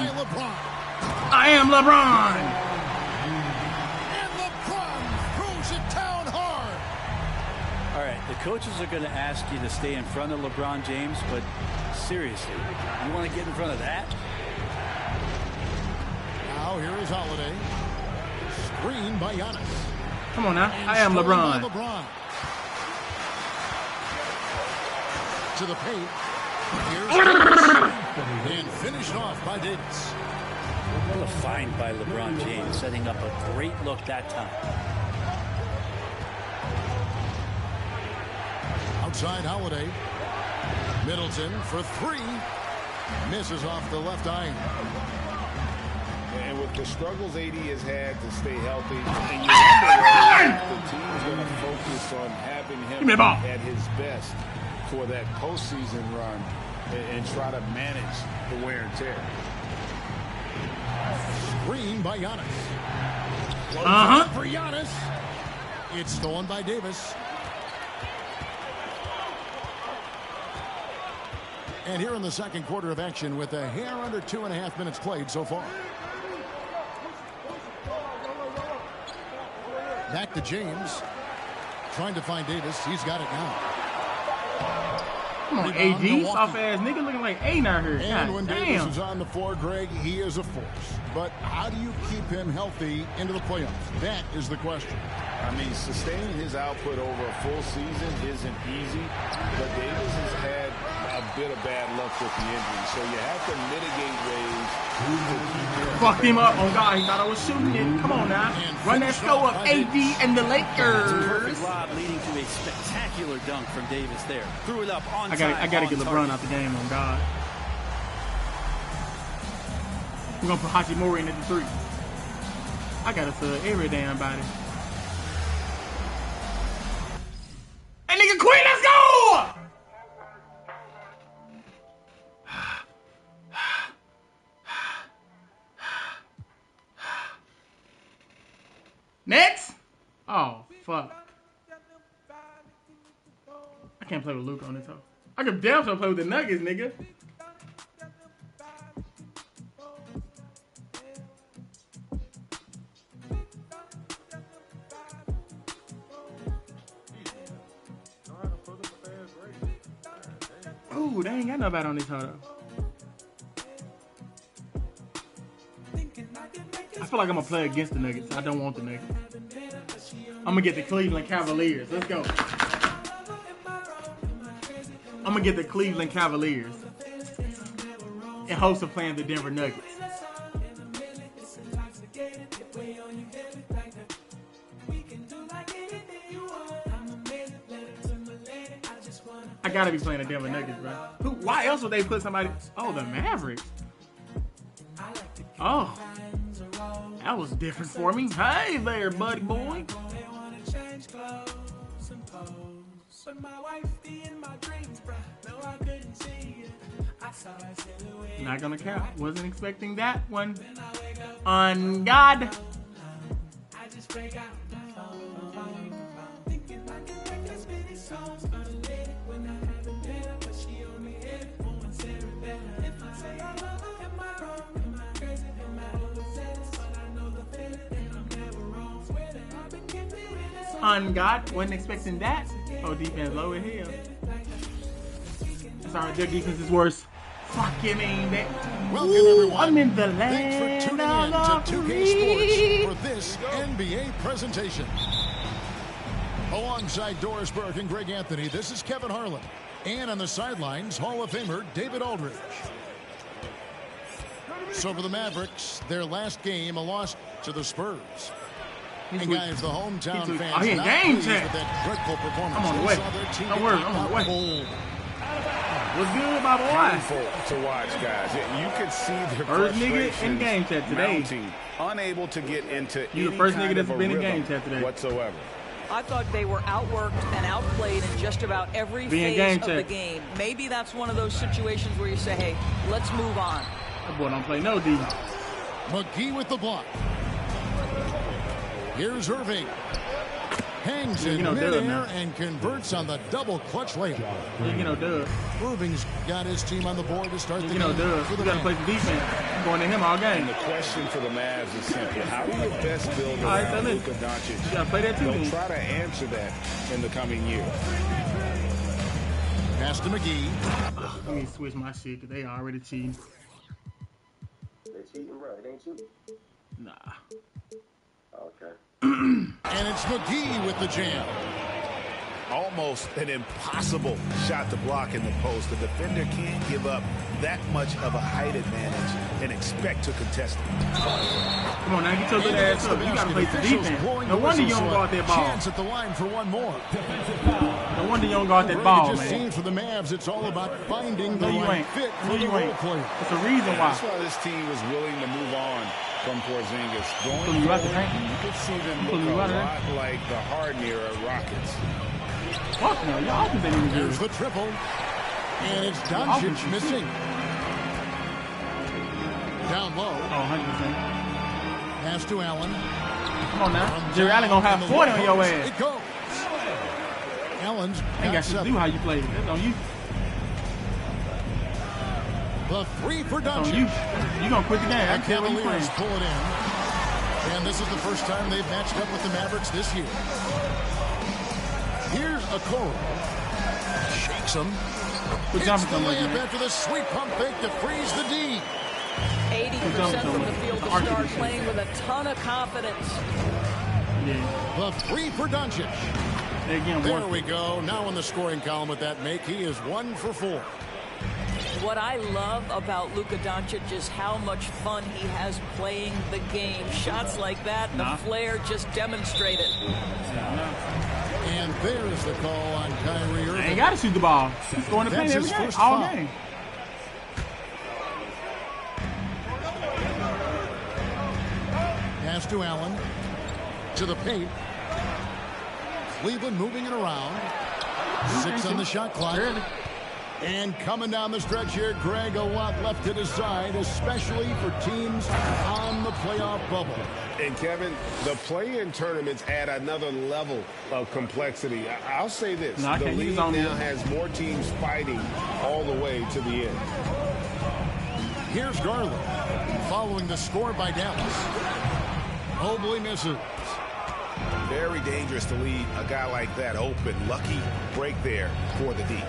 I am LeBron. And LeBron throws it down hard. All right, the coaches are going to ask you to stay in front of LeBron James, but seriously, you want to get in front of that? Now here is Holiday. Screen by Giannis. Come on now. I am LeBron. To the paint. Here's and finished off by Davis. What a find by LeBron James, setting up a great look that time. Outside Holiday. Middleton for 3. Misses off the left eye. And with the struggles AD has had to stay healthy, and you wonder the team's going to focus on having him at his best for that postseason run and try to manage the wear and tear. Screen by Giannis. For Giannis. It's stolen by Davis. And here in the second quarter of action with a hair under 2.5 minutes played so far. Back to James. Trying to find Davis. He's got it now. Come on, AD. Soft-ass nigga looking like A out here. And when damn. Davis is on the floor, Greg, he is a force. But how do you keep him healthy into the playoffs? That is the question. I mean, sustaining his output over a full season isn't easy, but Davis has had a bit of bad luck with the injury, so you have to mitigate ways to keep him. Fucked him up. Oh, God, he thought I was shooting it. Come on now. Run that score up, AD and the Lakers. Perfect lob leading to a spectacular dunk from Davis there. Threw it up on time. I gotta get LeBron out the game, on God. We're gonna put Hachimura in at the 3. I gotta sub every damn body. Hey, nigga, quit, let's go! Next! Oh, fuck. I can't play with Luke on this hoe. I could definitely play with the Nuggets, nigga. Ooh, they ain't got nobody on this hoe, though. I feel like I'm going to play against the Nuggets. I don't want the Nuggets. I'm going to get the Cleveland Cavaliers. Let's go. I'm going to get the Cleveland Cavaliers in hopes of playing the Denver Nuggets. I got to be playing the Denver Nuggets, bro. Why else would they put somebody? Oh, the Mavericks. Oh. That was different for me. Hey there, buddy boy. Not gonna count. Wasn't expecting that one. On God. On God, wasn't expecting that. Oh, defense low as hell. That's alright, their defense is worse. fucking mean that. Welcome, everyone. I'm in the Thanks land for tuning in to 2K Sports for this NBA presentation. Alongside Doris Burke and Greg Anthony, this is Kevin Harlan. And on the sidelines, Hall of Famer David Aldridge. So for the Mavericks, their last game, a loss to the Spurs. And guys, the hometown fans not pleased with that dreadful performance. I'm on the way. Don't worry, I'm on the way. What's good, my boy? Painful to watch, guys. You can see the first nigga in game chat today. Mounting, unable to get into you the first nigga that's been in game chat today whatsoever. I thought they were outworked and outplayed in just about every phase of the game. Maybe that's one of those situations where you say, hey, let's move on. That boy don't play no D. McGee with the block. Here's Irving. Hangs in midair and converts on the double clutch layup. Irving's got his team on the board to start the game. You got to play some defense. I'm going to him all game. And the question for the Mavs is simple. How do you best build around Luka Doncic? You got to play that too. They'll try to answer that in the coming year. Pass to McGee. Let me switch my shit because they already cheating. They cheating, bro. It ain't cheating. Nah. Okay. And it's McGee with the jam. Almost an impossible shot to block in the post. The defender can't give up that much of a height advantage and expect to contest it. Come on now, get your little ass up. You got to play some defense. No wonder you don't guard that ball. Chance at the line for one more. No wonder you don't guard that ball, just man. Seen for the Mavs, it's all about finding the right fit for the role player. That's the reason why. That's why this team was willing to move on from Porzingis. Going you could see them look a lot like the Harden era Rockets. Fuck no, y'all can be even There's the triple. And it's Doncic missing. Down low. Oh, 100%. Pass to Allen. Come on now. Jerry Allen gonna have 40 on your ass. It goes. Allen's ain't got shit to do how you play. That's on you. The three for Doncic. You gonna quit the game. I can't Cavaliers pull it in. And this is the first time they've matched up with the Mavericks this year. Here's a Okoro. Shakes him. Good job after the sweet pump fake to freeze the D. 80% from the field to start, playing with a ton of confidence. Yeah. The three for Doncic. There we go. Now in the scoring column with that make, he is 1 for 4. What I love about Luka Doncic is how much fun he has playing the game. Shots like that, the flair just demonstrated. And there's the call on Kyrie Irving. Ain't got to shoot the ball. He's going to paint every game, all game. Pass to Allen. To the paint. Cleveland moving it around. 6 on the shot clock. And coming down the stretch here, Greg, a lot left to decide, especially for teams on the playoff bubble. And Kevin, the play-in tournaments add another level of complexity. I'll say this, the league now has more teams fighting all the way to the end. Here's Garland, following the score by Dallas. Mobley misses. Very dangerous to leave a guy like that open. Lucky break there for the D.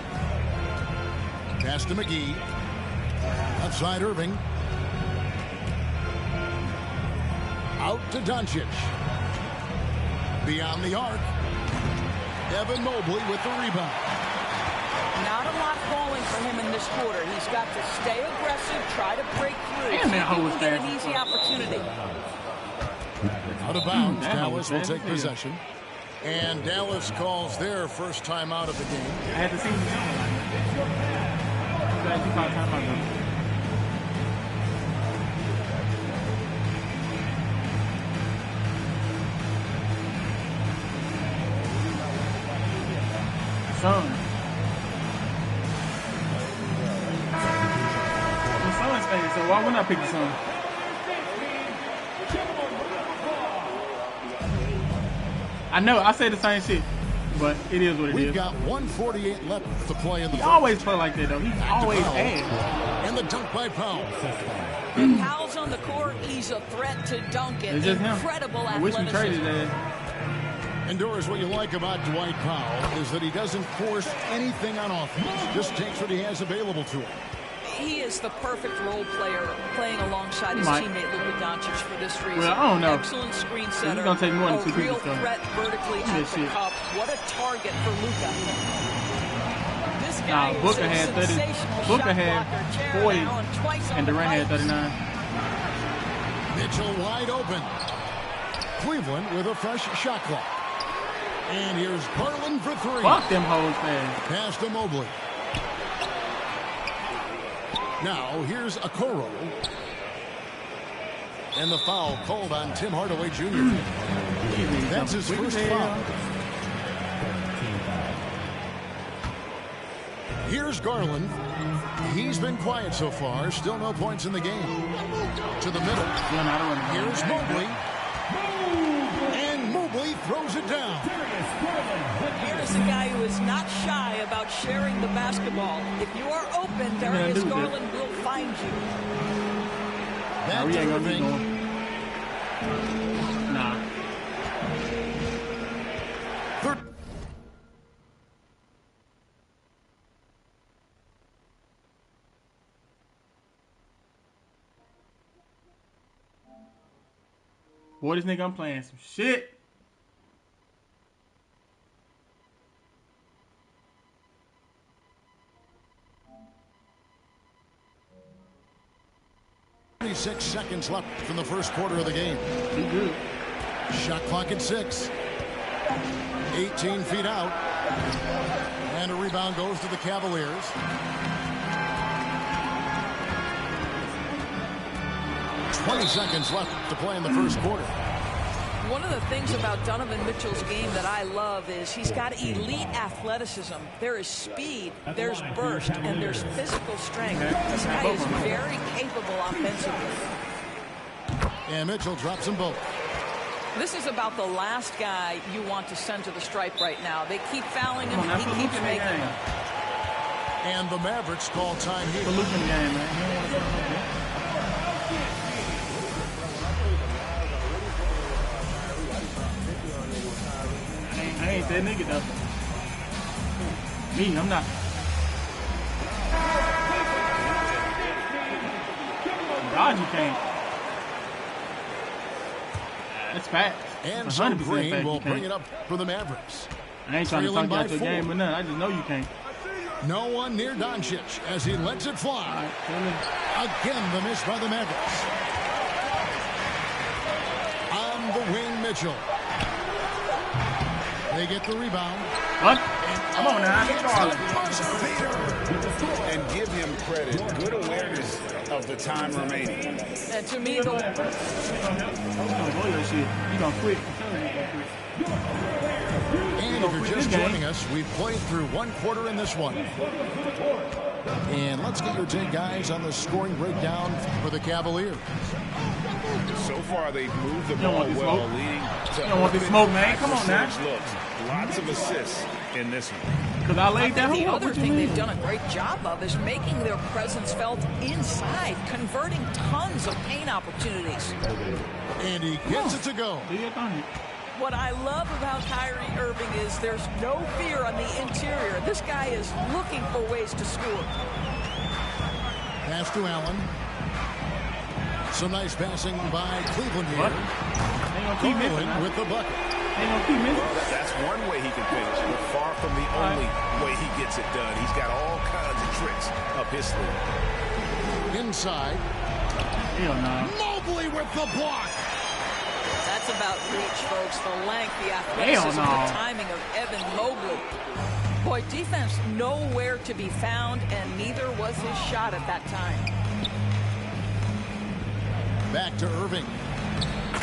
Pass to McGee. Outside Irving. Out to Doncic. Beyond the arc. Evan Mobley with the rebound. Not a lot falling for him in this quarter. He's got to stay aggressive, try to break through. Damn, that hole was get an easy opportunity. Out of bounds. Dallas will take possession. And Dallas calls their first time out of the game. I had to see him. Son. The Sun's faded, so why wouldn't I pick the Sun? I know, I say the same shit, but it is what it is. We've got 1:48 left to play in the He always play like that, though. He's always ass. And the dunk by Powell. When Powell's on the court, he's a threat to dunk it. It's just incredible him. I athleticism. wish we traded that. And Doris, what you like about Dwight Powell is that he doesn't force anything on offense. Just takes what he has available to him. He is the perfect role player, playing alongside his teammate Luka Doncic for this reason. Well, I don't know. Excellent screen setter. He's gonna take more than 2 real people. threat vertically at the cup. What a target for Luka. This guy is Booker a had 30. sensational Booker shot had blocker, 40, twice and Durant had 39. Mitchell wide open. Cleveland with a fresh shot clock. And here's Garland for 3. Fuck them hoes, man. Pass to Mobley. Now here's Okoro. And the foul called on Tim Hardaway Jr. That's his first foul. Here's Garland. He's been quiet so far. Still no points in the game. To the middle. Here's Mobley. And Mobley throws it down. Here's a guy who is not shy about sharing the basketball. If you are open, Darius Garland will find you. Back to Irving. Nah. Boy, this nigga, I'm playing some shit. Seconds left from the first quarter of the game. Shot clock at 6. 18 feet out. And a rebound goes to the Cavaliers. "20 seconds left to play in the first quarter." One of the things about Donovan Mitchell's game that I love is he's got elite athleticism. There is speed, there's burst, and there's physical strength. This guy is very capable offensively. And Mitchell drops them both. This is about the last guy you want to send to the stripe right now. They keep fouling him, he keeps making them. And the Mavericks call time here. The Luka game, man. I ain't that nigga though. Me, I'm not. God, you can't. That's facts. And so Green will bring it up for the Mavericks. I ain't trying to talk about your game or nothing. I just know you can't. No one near Doncic as he lets it fly. Again, the miss by the Mavericks. On the wing, Mitchell. They get the rebound. What? Come on now. And give him credit. Good awareness of the time remaining. And to me, the... You gonna quit. And if you're just joining us, we've played through one quarter in this one. And let's get your take, guys, on the scoring breakdown for the Cavaliers. So far, they've moved the ball well, leading to... You don't want this smoke, man. Come on now. Looks. Lots of assists in this one. Because I laid that The hole. other thing they've done a great job of is making their presence felt inside, converting tons of paint opportunities. And he gets it to go. What I love about Kyrie Irving is there's no fear on the interior. This guy is looking for ways to score. Pass to Allen. Some nice passing by Cleveland here. Garland with the bucket. Well, that's one way he can finish, but far from the only way he gets it done. He's got all kinds of tricks up his sleeve. Inside. Mobley with the block. That's about reach, folks. The length, the athleticism, the timing of Evan Mobley. Boy, defense nowhere to be found, and neither was his shot at that time. Back to Irving.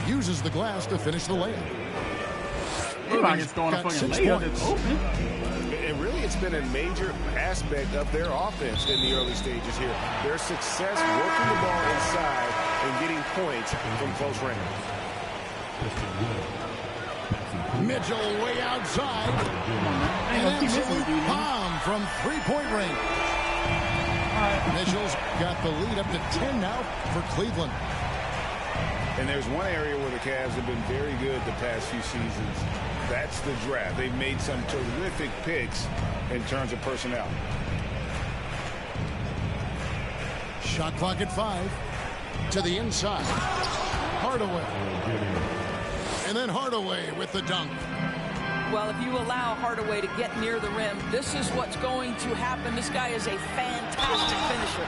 Uses the glass to finish the layup. Irving's going a fucking layup. It's open. And really, it's been a major aspect of their offense in the early stages here. Their success working the ball inside and getting points from close range. Mitchell way outside. An absolute bomb from three-point range. Mitchell's got the lead up to 10 now for Cleveland. And there's one area where the Cavs have been very good the past few seasons. That's the draft. They've made some terrific picks in terms of personnel. Shot clock at 5. To the inside. Hardaway. And then Hardaway with the dunk. Well, if you allow Hardaway to get near the rim, this is what's going to happen. This guy is a fantastic finisher.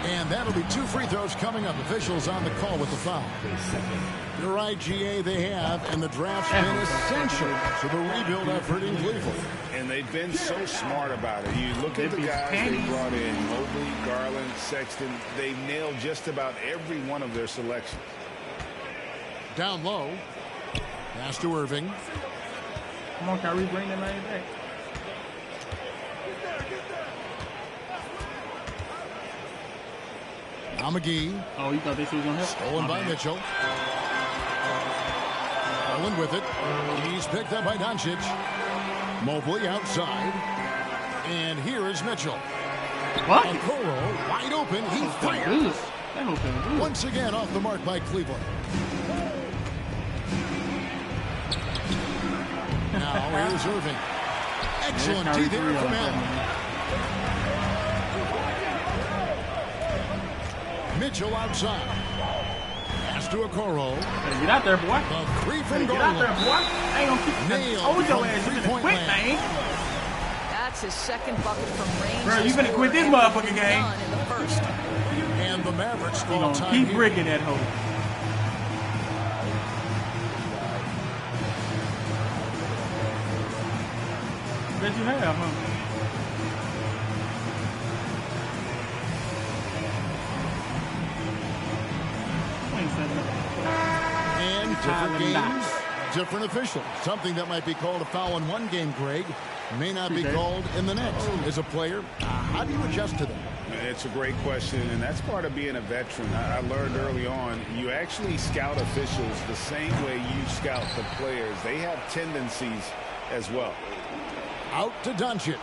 And that'll be 2 free throws coming up. Officials on the call with the foul. You're right, GA, they have, and the draft's been essential to the rebuild effort in Cleveland. And they've been so smart about it. You look at the guys they brought in, Mobley, Garland, Sexton. They've nailed just about every one of their selections. Down low. Pass to Irving. Come on, Kyrie, bring that man back. Now McGee. Oh, you thought this was going to help? Stolen by Mitchell. Garland with it. He's picked up by Doncic. Mobley outside. And here is Mitchell. What? Okoro wide open. He fires. Good. Once again off the mark by Cleveland. Now here's Irving. Excellent D there from Allen. Mitchell outside. Pass to Okoro. Hey, get out there, boy. The 3 from Garland. Get out there, boy. I ain't gonna keep nailed your ass. You finna quit, man. That's his second bucket from range. Bro, you finna quit this motherfucking game. In the first. And the Mavericks call time. Keep bricking that hole. Bet you have, huh? And different games, different officials. Something that might be called a foul in one game, Greg, may not be called in the next. As a player, how do you adjust to them? It's a great question, and that's part of being a veteran. I learned early on, you actually scout officials the same way you scout the players. They have tendencies as well. Out to Doncic.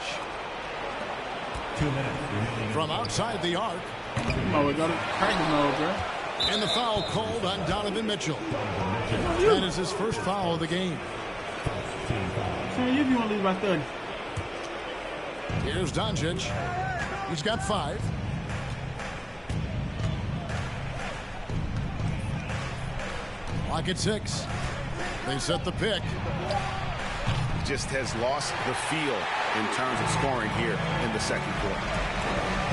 2 minutes. From outside the arc. Come on, we got to practice mode, bro. And the foul called on Donovan Mitchell. That is his first foul of the game. So if you want to leave by 30. Here's Doncic. He's got 5. Clock at 6. They set the pick. Just has lost the feel in terms of scoring here in the second quarter.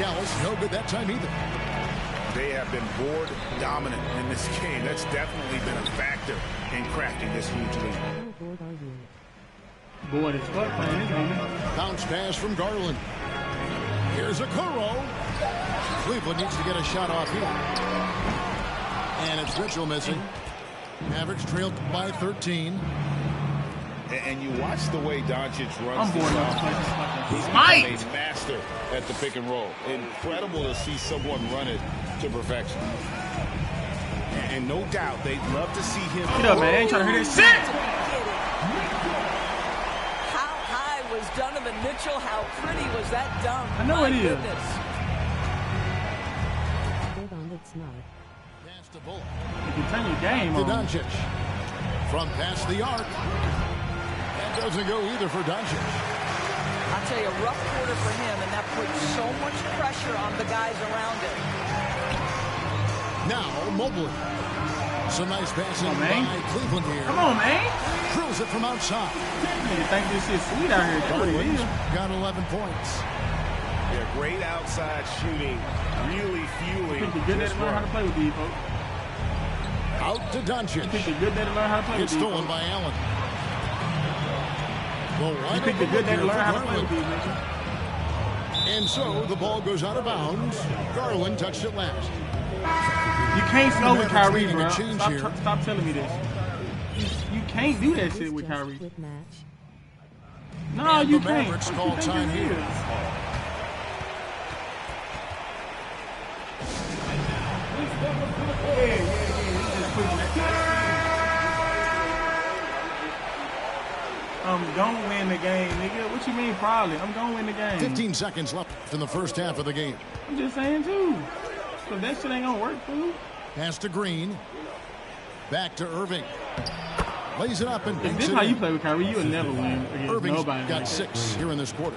Dallas, no good that time either. They have been board dominant in this game. That's definitely been a factor in crafting this huge lead. Boy, it's fuck playing this game. Bounce pass from Garland. Here's Okoro. Cleveland needs to get a shot off here. And it's Mitchell missing. Mavericks trailed by 13. And you watch the way Doncic runs this offense. He's become a master at the pick and roll. Incredible to see someone run it to perfection. And no doubt they'd love to see him. Get up, man. I ain't trying to hear this shit. How high was Donovan Mitchell? How pretty was that dunk? I know it is. Hold on, it's not. Pass to Bull. You can turn your game to on. Doncic. From past the arc. That doesn't go either for Doncic. I'll tell you, a rough quarter for him, and that puts so much pressure on the guys around him. Now, Mobley. Some nice passing by Cleveland here. Come on, man. Drills it from outside. You think this is sweet out here? Garland got 11 points. Yeah, great outside shooting. Really fueling. You think the good that learn how to play with these folks? Out to Doncic. You think the good that learn how to play with It's these stolen folks? by Allen. You think the good that learn how to play with these, Mitchell? And so the ball goes out of bounds. Garland touched it last. You can't score with Kyrie, bro. Stop telling me this. You can't do that shit with Kyrie. No, and you the can't. Mavericks call time here. I'm gonna win the game, nigga. What you mean probably? I'm gonna win the game. 15 seconds left in the first half of the game. I'm just saying too. So that shit ain't gonna work, fool. Pass to Green. Back to Irving. Lays it up and If banks this it is how in. you play with Kyrie, you will never win against Irving's nobody. got like 6 here in this quarter.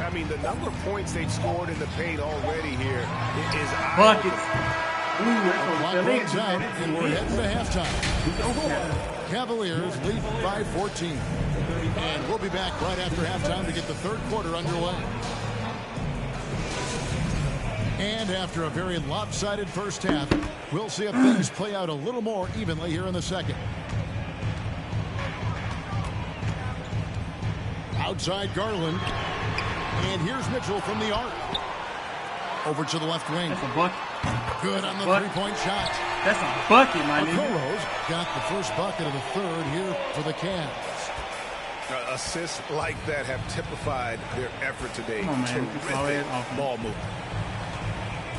I mean, the number of points they've scored in the paint already here is buckets. Clock runs out, and we're heading to halftime. Cavaliers lead by 14. And we'll be back right after halftime to get the third quarter underway. And after a very lopsided first half, we'll see if things play out a little more evenly here in the second. Outside Garland. And here's Mitchell from the arc. Over to the left wing. That's a bucket. Good on the three-point shot. That's a bucket, my nigga. Okoro's got the first bucket of the third here for the Cavs. Assists like that have typified their effort today. Come on, man. Terrific ball movement.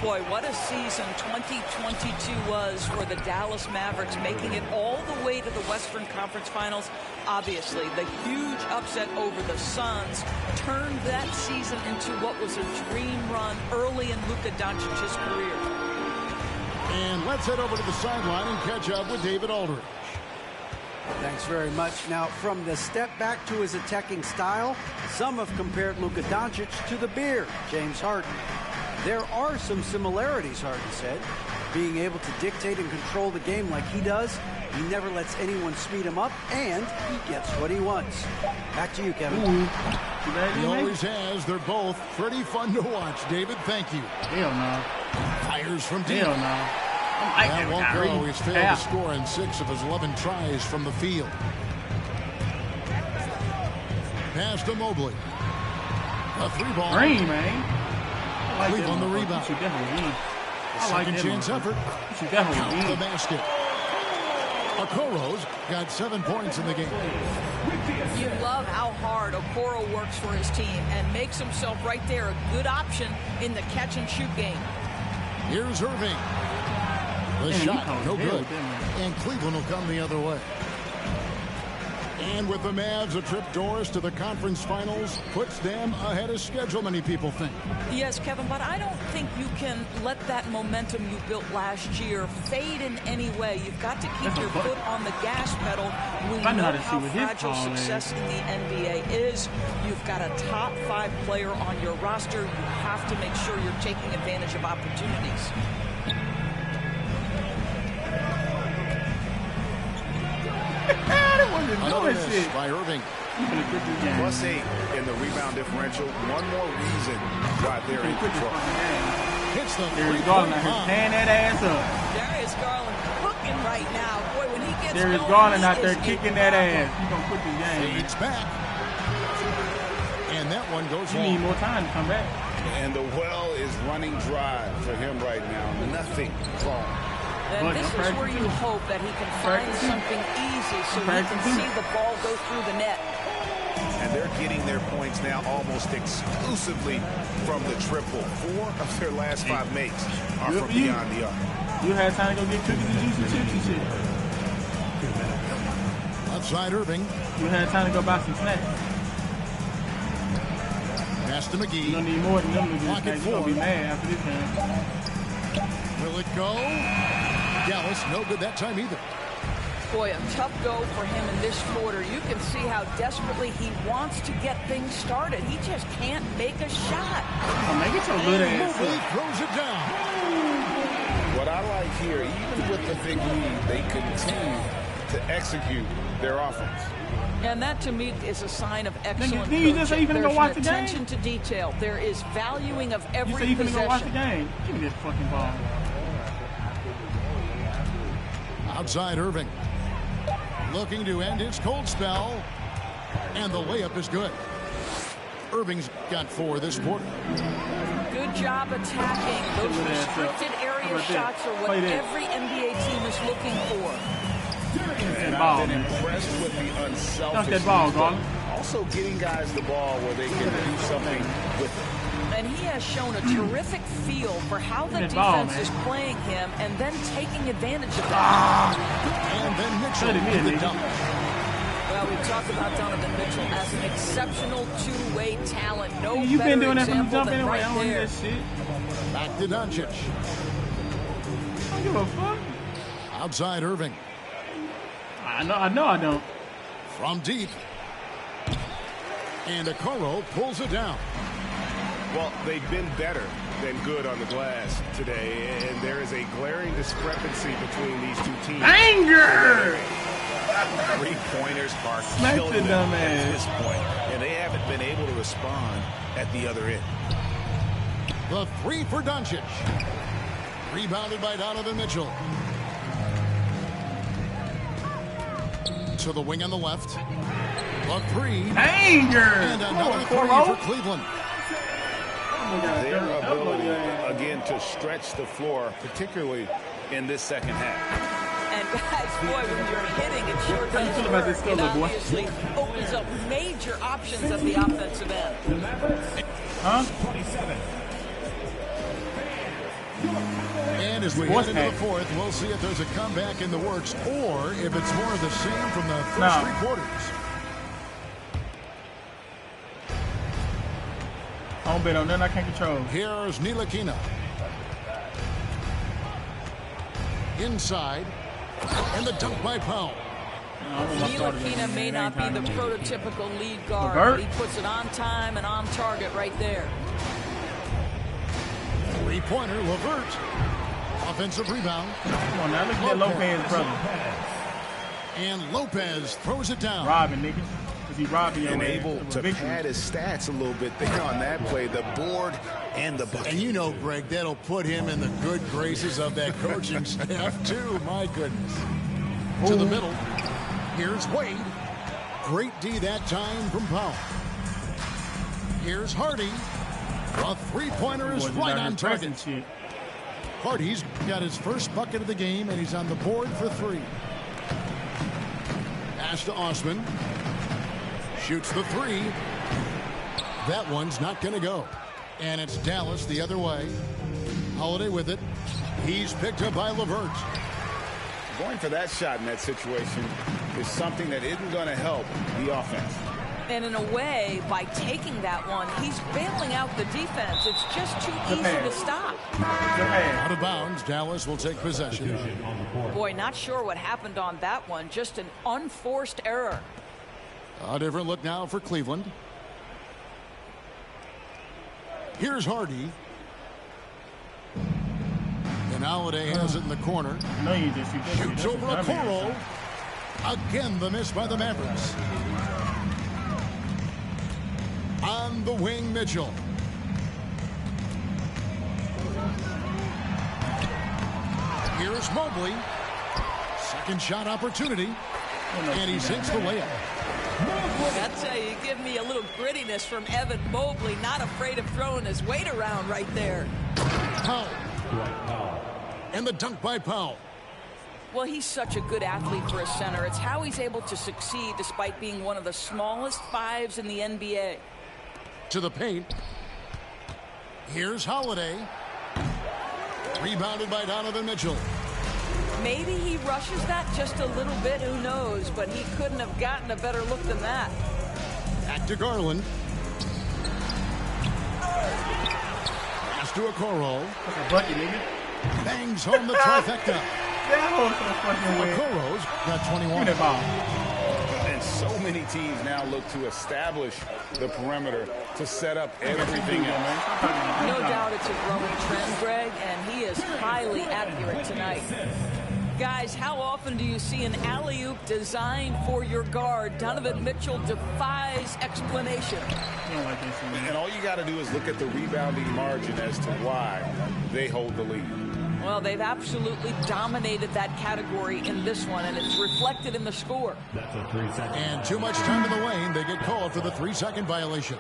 Boy, what a season 2022 was for the Dallas Mavericks, making it all the way to the Western Conference Finals. Obviously, the huge upset over the Suns turned that season into what was a dream run early in Luka Doncic's career. And let's head over to the sideline and catch up with David Aldridge. Thanks very much. Now, from the step back to his attacking style, some have compared Luka Doncic to the Bear, James Harden. There are some similarities, Harden said. Being able to dictate and control the game like he does, he never lets anyone speed him up, and he gets what he wants. Back to you, Kevin. He always has. They're both pretty fun to watch. David, thank you. Hell no. Fires from deep. Hell no. That won't go. He's failed to score in 6 of his 11 tries from the field. Pass to Mobley. A 3-ball. Green, man. Cleveland the rebound. Second chance effort. Count the basket. Okoro's got 7 points in the game. You love how hard Okoro works for his team and makes himself right there a good option in the catch-and-shoot game. Here's Irving. The shot, no good. And Cleveland will come the other way. And with the Mavs, a trip doors to the conference finals puts them ahead of schedule, many people think. Yes, Kevin, but I don't think you can let that momentum you built last year fade in any way. You've got to keep your foot on the gas pedal. We know how fragile success in the NBA is. You've got a top 5 player on your roster. You have to make sure you're taking advantage of opportunities. Another miss by Irving. +8 in the rebound differential. One more reason why they're in control. Hits the Darius Garland out here tearing that ass up. Darius Garland cooking right now. Boy, when he gets Darius going, Garland out there kicking that ass. He's going to put the game. It's back. And that one goes You need more time to come back. And the well is running dry for him right now. Nothing wrong. And this is where you hope that he can find something easy so he can see the ball go through the net. And they're getting their points now almost exclusively from the triple. 4 of their last 5 makes are from beyond the arc. You had time to go get cookies and juice and chips and shit. Outside Irving. You had time to go buy some snacks. Pass to McGee. You're going to need more than them to do Lock it snacks. You're going to be mad after this game. Will it go? Dallas, no good that time either. Boy, a tough go for him in this quarter. You can see how desperately he wants to get things started. He just can't make a shot. Oh, man, get your good ass. Mobley throws it down. What I like here, even with the big lead, they continue to execute their offense. And that, to me, is a sign of excellent coaching. You just say you finna go watch the game? Attention to detail. There is valuing of every possession. You say you finna go watch the game? Give me this fucking ball. Outside Irving. Looking to end his cold spell. And the layup is good. Irving's got 4 this quarter. Good job attacking. Those restricted area shots are what every NBA team is looking for. And I've been impressed with the unselfishness, but also getting guys the ball where they can do something with it. And he has shown a terrific feel for how the defense is playing him and then taking advantage of that. And then Mitchell with the dunk. Well, we talked about Donovan Mitchell as an exceptional two-way talent. No You've better been doing that example from the jump than anyway. right I don't need there. that shit. Back to Doncic. I don't give a fuck. Outside Irving. I I know I don't. From deep. And Okoro pulls it down. Well, they've been better than good on the glass today, and there is a glaring discrepancy between these two teams. Anger! Three-pointers are killing them at this point, and they haven't been able to respond at the other end. The three for Doncic. Rebounded by Donovan Mitchell. To the wing on the left. The three. Anger! And another three for Cleveland. Their ability, again, to stretch the floor, particularly in this second half. And guys, boy, when you're hitting, it sure does work. It obviously opens up major options at the offensive end. Huh? And as we head into the fourth, we'll see if there's a comeback in the works or if it's more of the same from the first three quarters. I don't bet on that. I can't control. Here's Ntilikina. Inside. And the dunk by Powell. Ntilikina may not be the prototypical lead guard, but he puts it on time and on target right there. Three-pointer, Levert. Offensive rebound. Come on now, look at that Lopez brother. And Lopez throws it down. Robbing, nigga. Because he robbing your and able to pad his stats a little bit there on that play. The board and the bucket. And you know, Greg, that'll put him in the good graces of that coaching staff, too. My goodness. To the middle. Here's Wade. Great D that time from Powell. Here's Hardy. The three-pointer is right on target. Hardy's got his first bucket of the game, and he's on the board for three. Pass to Osman. Shoots the three. That one's not going to go. And it's Dallas the other way. Holiday with it. He's picked up by Levert. Going for that shot in that situation is something that isn't going to help the offense. And in a way, by taking that one, he's bailing out the defense. It's just too easy to stop. Out of bounds, Dallas will take possession. Boy, not sure what happened on that one. Just an unforced error. A different look now for Cleveland. Here's Hardy. And Holiday has it in the corner. No, you just shoots over Okoro. Again, the miss by the Mavericks. On the wing, Mitchell. Here's Mobley. Second shot opportunity. And he sinks the layup. I tell you, give me a little grittiness from Evan Mobley. Not afraid of throwing his weight around right there. Powell. And the dunk by Powell. Well, he's such a good athlete for a center. It's how he's able to succeed despite being one of the smallest fives in the NBA. To the paint. Here's Holiday. Rebounded by Donovan Mitchell. Maybe he rushes that just a little bit, who knows, but he couldn't have gotten a better look than that. Back to Garland. Pass to Okoro. Bangs home the trifecta. Okoro's got 21. And so many teams now look to establish the perimeter to set up everything else. No doubt it's a growing trend, Greg, and he is highly accurate tonight. Guys, how often do you see an alley-oop designed for your guard? Donovan Mitchell defies explanation. And all you got to do is look at the rebounding margin as to why they hold the lead. Well, they've absolutely dominated that category in this one, and it's reflected in the score. And too much time in the lane. They get called for the 3-second violation.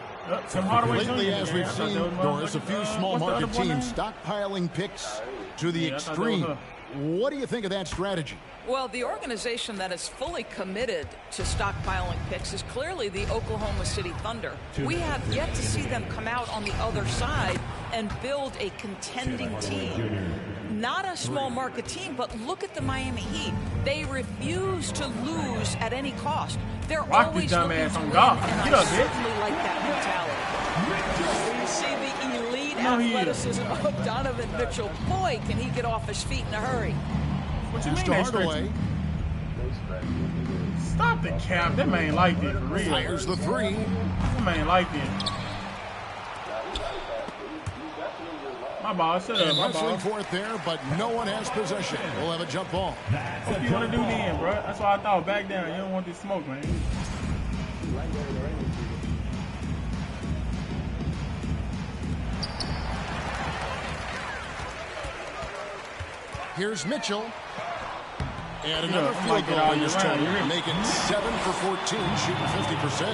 Lately, as we've seen, Doris, a few small market teams stockpiling picks to the extreme. What do you think of that strategy? Well, the organization that is fully committed to stockpiling picks is clearly the Oklahoma City Thunder. We have yet to see them come out on the other side and build a contending team. Not a small market team, but look at the Miami Heat. They refuse to lose at any cost. They're always looking to win, and I certainly like that mentality. You see the elite athleticism of Donovan Mitchell. Boy, can he get off his feet in a hurry. What you mean, Hardaway? Stop the cap. That man like this for real. Fires the three. That man like this. My ball. Shut up. My ball. For it there, but no one has possession. We'll have a jump ball. What you want to do then, bro? That's why I thought. Back down. You don't want this smoke, man. Here's Mitchell. And another field goal on this tournament, making 7 for 14, shooting 50%.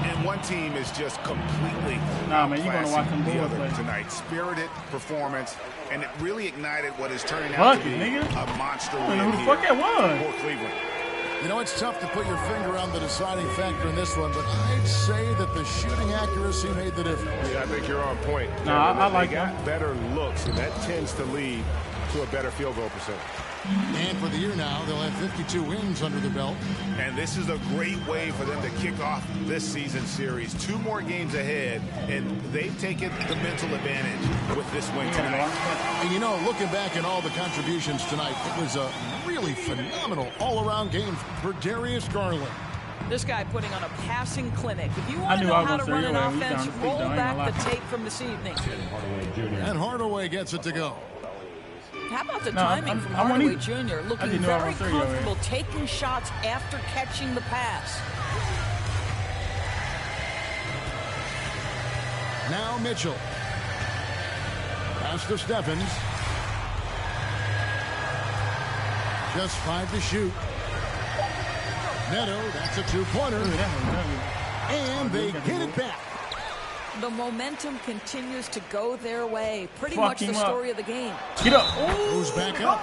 And one team is just completely man, you're going to watch them the boys other play tonight. Spirited performance, and it really ignited what is turning out to be a monster win who the fuck that was? for Cleveland. You know, it's tough to put your finger on the deciding factor in this one, but I'd say that the shooting accuracy made the difference. Yeah, I think you're on point. No, I like they got better looks, and that tends to lead to a better field goal percentage. And for the year now, they'll have 52 wins under the belt. And this is a great way for them to kick off this season series. 2 more games ahead, and they've taken the mental advantage with this win tonight. And you know, looking back at all the contributions tonight, it was a really phenomenal all-around game for Darius Garland. This guy putting on a passing clinic. If you want to know how to run an offense, roll back the tape from this evening. And Hardaway gets it to go. How about the timing from Hardaway Jr. looking very comfortable taking shots after catching the pass. Now Mitchell. Pass to Stephens. Just 5 to shoot. Neto, that's a 2-pointer. And they get it back. The momentum continues to go their way. Pretty much the story of the game. Get up. Goes back up.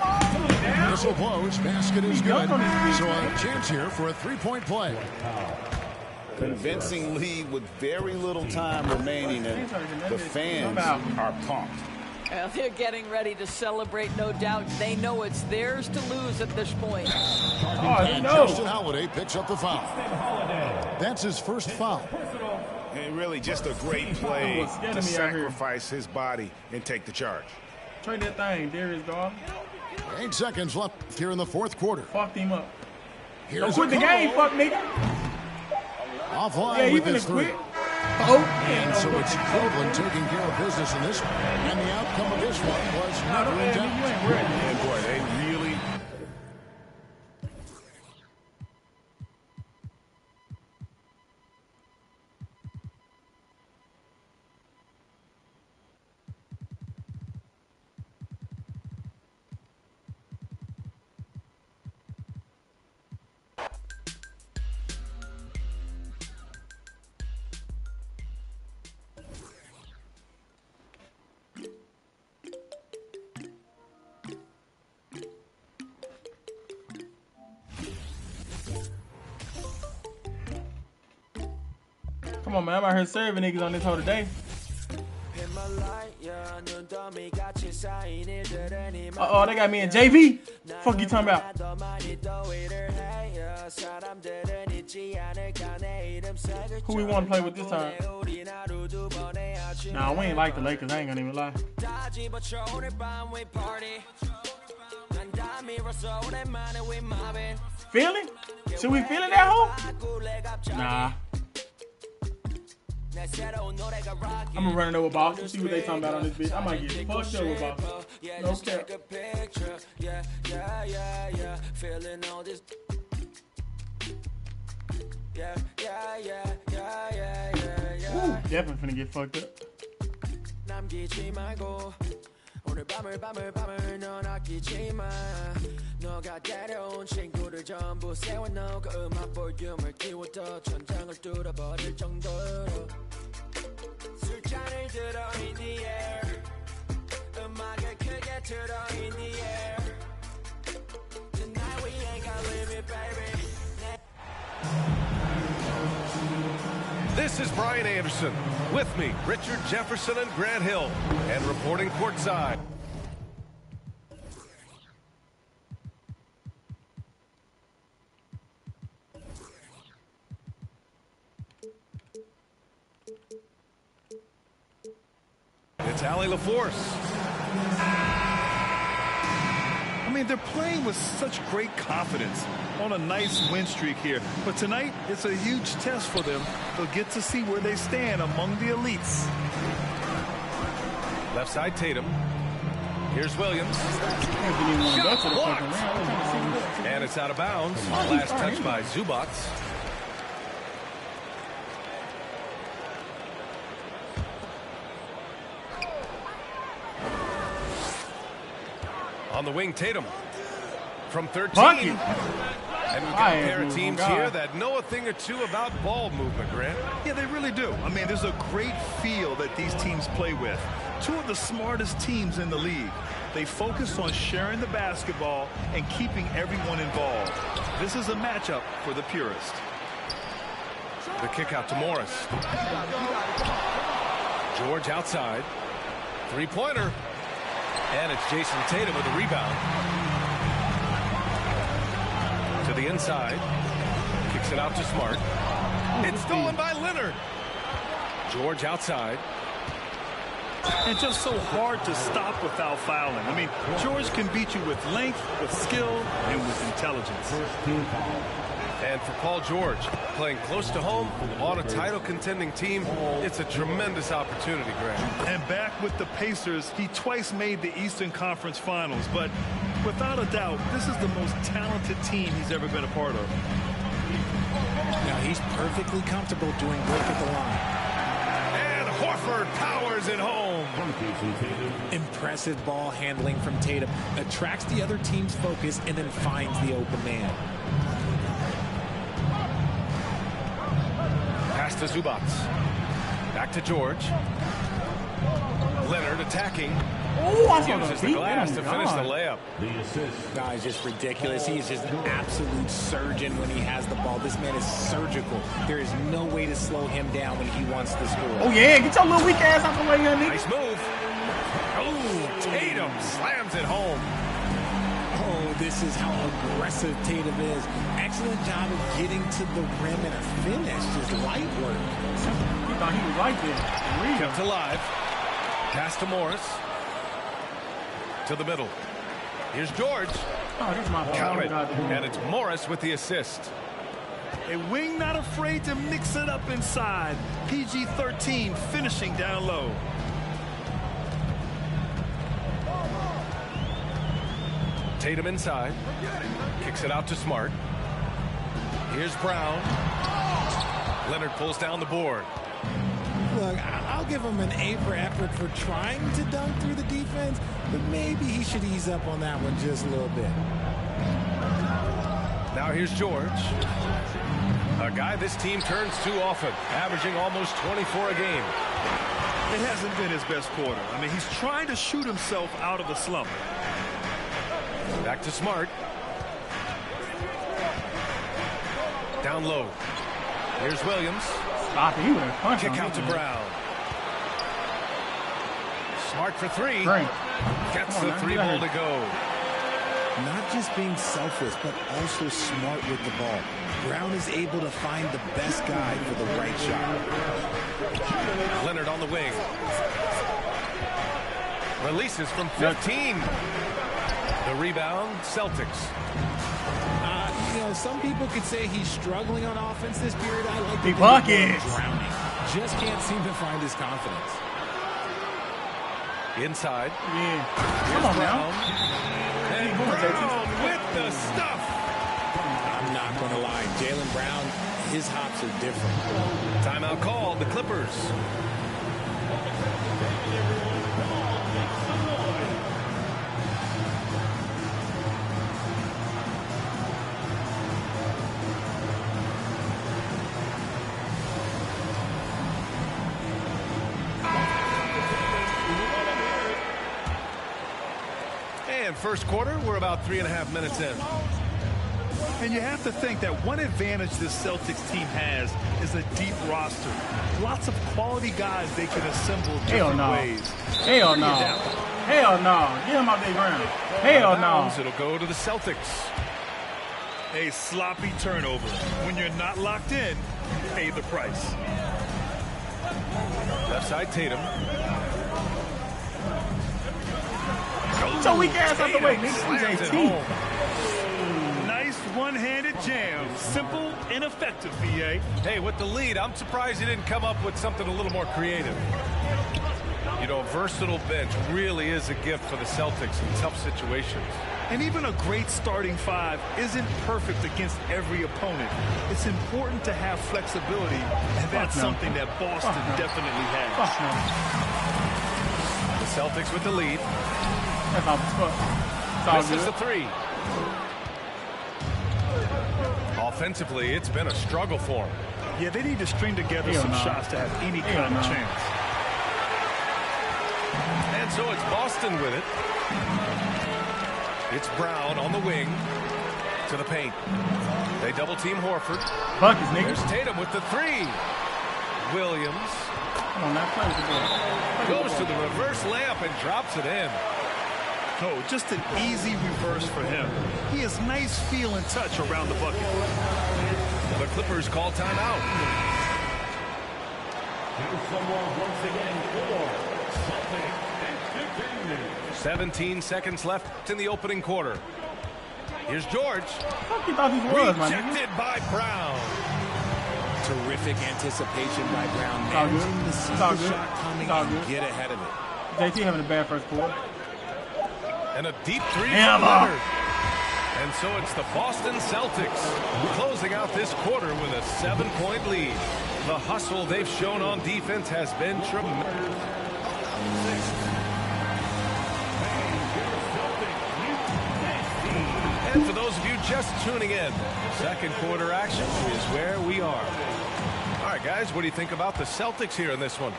Whistle blows. Basket is good. So a chance here for a 3-point play. Convincing lead with very little time remaining, and the fans are pumped. Well, they're getting ready to celebrate, no doubt. They know it's theirs to lose at this point. And Justin Holiday picks up the foul. That's his first foul. And really just a great play to sacrifice his body and take the charge. Trade that thing, Darius Garland. 8 seconds left here in the fourth quarter. Fucked him up. Don't quit the game, fuck nigga. Offline with his 3. And so it's Cleveland taking care of business in this one. And the outcome of this one was never in doubt. And boy, they really... Come on, man. I'm out here serving niggas on this whole day. Uh-oh, they got me in JV. Fuck you talking about? Who we want to play with this time? Nah, we ain't like the Lakers. I ain't gonna even lie. Feeling? Should we feel it that hoe? Nah. I'm gonna run it over Boston, see what they talking about on this bitch. I might get fucked up with Boston. No cap. Ooh, definitely finna get fucked up. 오늘 밤을 넌 아끼지 마 너가 데려온 친구들 전부 세워놓고 음악 볼륨을 키워도 천장을 뚫어버릴 정도로 술잔을 들어 in the air 음악을 크게 틀어 in the air Tonight we ain't got limit baby This is Brian Anderson. With me, Richard Jefferson and Grant Hill. And reporting courtside. It's Allie LaForce. I mean, they're playing with such great confidence. on a nice win streak here. But tonight, it's a huge test for them. They'll get to see where they stand among the elites. Left side Tatum. Here's Williams. Shot blocked. And it's out of bounds. Last touch by Zubac. On the wing, Tatum. From 13. And we've got a pair of teams here that know a thing or two about ball movement, Grant. Yeah, they really do. I mean, there's a great feel that these teams play with. Two of the smartest teams in the league. They focus on sharing the basketball and keeping everyone involved. This is a matchup for the purist. The kick out to Morris. George outside. Three-pointer. And it's Jason Tatum with the rebound. To the inside. Kicks it out to Smart. It's stolen by Leonard. George outside. And just so hard to stop without fouling. I mean, George can beat you with length, with skill, and with intelligence. And for Paul George, playing close to home on a title contending team, it's a tremendous opportunity, Greg. And back with the Pacers, he twice made the Eastern Conference Finals, but without a doubt, this is the most talented team he's ever been a part of. Now he's perfectly comfortable doing work at the line. And Horford powers it home. Impressive ball handling from Tatum. Attracts the other team's focus and then finds the open man. Pass to Zubac. Back to George. Leonard attacking. Uses the glass to finish the layup. The assist. Guys, just ridiculous. He is just an absolute surgeon when he has the ball. This man is surgical. There is no way to slow him down when he wants to score. Oh, yeah. Get your little weak ass out the way, young nigga. Nice move. Oh, Tatum slams it home. Oh, this is how aggressive Tatum is. Excellent job of getting to the rim and a finish. Just light work. He thought he was right there. Kept alive. Pass to Morris. To the middle. Here's George. Oh, this is my count it. And it's Morris with the assist. A wing not afraid to mix it up inside. PG-13 finishing down low. Tatum inside. Kicks it out to Smart. Here's Brown. Leonard pulls down the board. Look, I'll give him an A for effort for trying to dunk through the defense, but maybe he should ease up on that one just a little bit. Now here's George. A guy this team turns to often, averaging almost 24 a game. It hasn't been his best quarter. I mean, he's trying to shoot himself out of the slump. Back to Smart. Down low. Here's Williams. Kick out to Brown. Smart for three. Gets the three ball to go. Not just being selfless, but also smart with the ball. Brown is able to find the best guy for the right shot. Leonard on the wing. Releases from 15. The rebound, Celtics. You know, some people could say he's struggling on offense this period. I like the buckets. Drowning. Just can't seem to find his confidence. Inside. Yeah. Come on Brown. now. And Brown with the stuff. I'm not going to lie. Jaylen Brown, his hops are different. Timeout called. The Clippers. First quarter, we're about 3.5 minutes in. And you have to think that one advantage this Celtics team has is a deep roster. Lots of quality guys they can assemble different ways. Hell no. Hell no. Get him out there ground. Hell no. It'll go to the Celtics. A sloppy turnover. When you're not locked in, pay the price. Left side, Tatum. Get your weak ass out the way, nigga. Nice nice one-handed jam. Simple and effective, VA. Hey, with the lead, I'm surprised he didn't come up with something a little more creative. You know, a versatile bench really is a gift for the Celtics in tough situations. And even a great starting five isn't perfect against every opponent. It's important to have flexibility, and that's something that Boston definitely has. The Celtics with the lead. Misses the three. Offensively, it's been a struggle for him. Yeah, they need to string together some shots to have any kind of chance. And so it's Boston with it. It's Brown on the wing to the paint. They double team Horford. There's Tatum with the three. Williams goes to the reverse layup and drops it in. Oh, just an easy reverse for him. He has nice feel and touch around the bucket. The Clippers call timeout. 17 seconds left in the opening quarter. Here's George. Rejected by Brown. Terrific anticipation by Brown. Managing to see the shot coming and get ahead of it. JT having a bad first quarter. And a deep three from Leonard. And so it's the Boston Celtics closing out this quarter with a 7-point lead. The hustle they've shown on defense has been tremendous. And for those of you just tuning in, second quarter action is where we are. All right, guys, what do you think about the Celtics here in this one?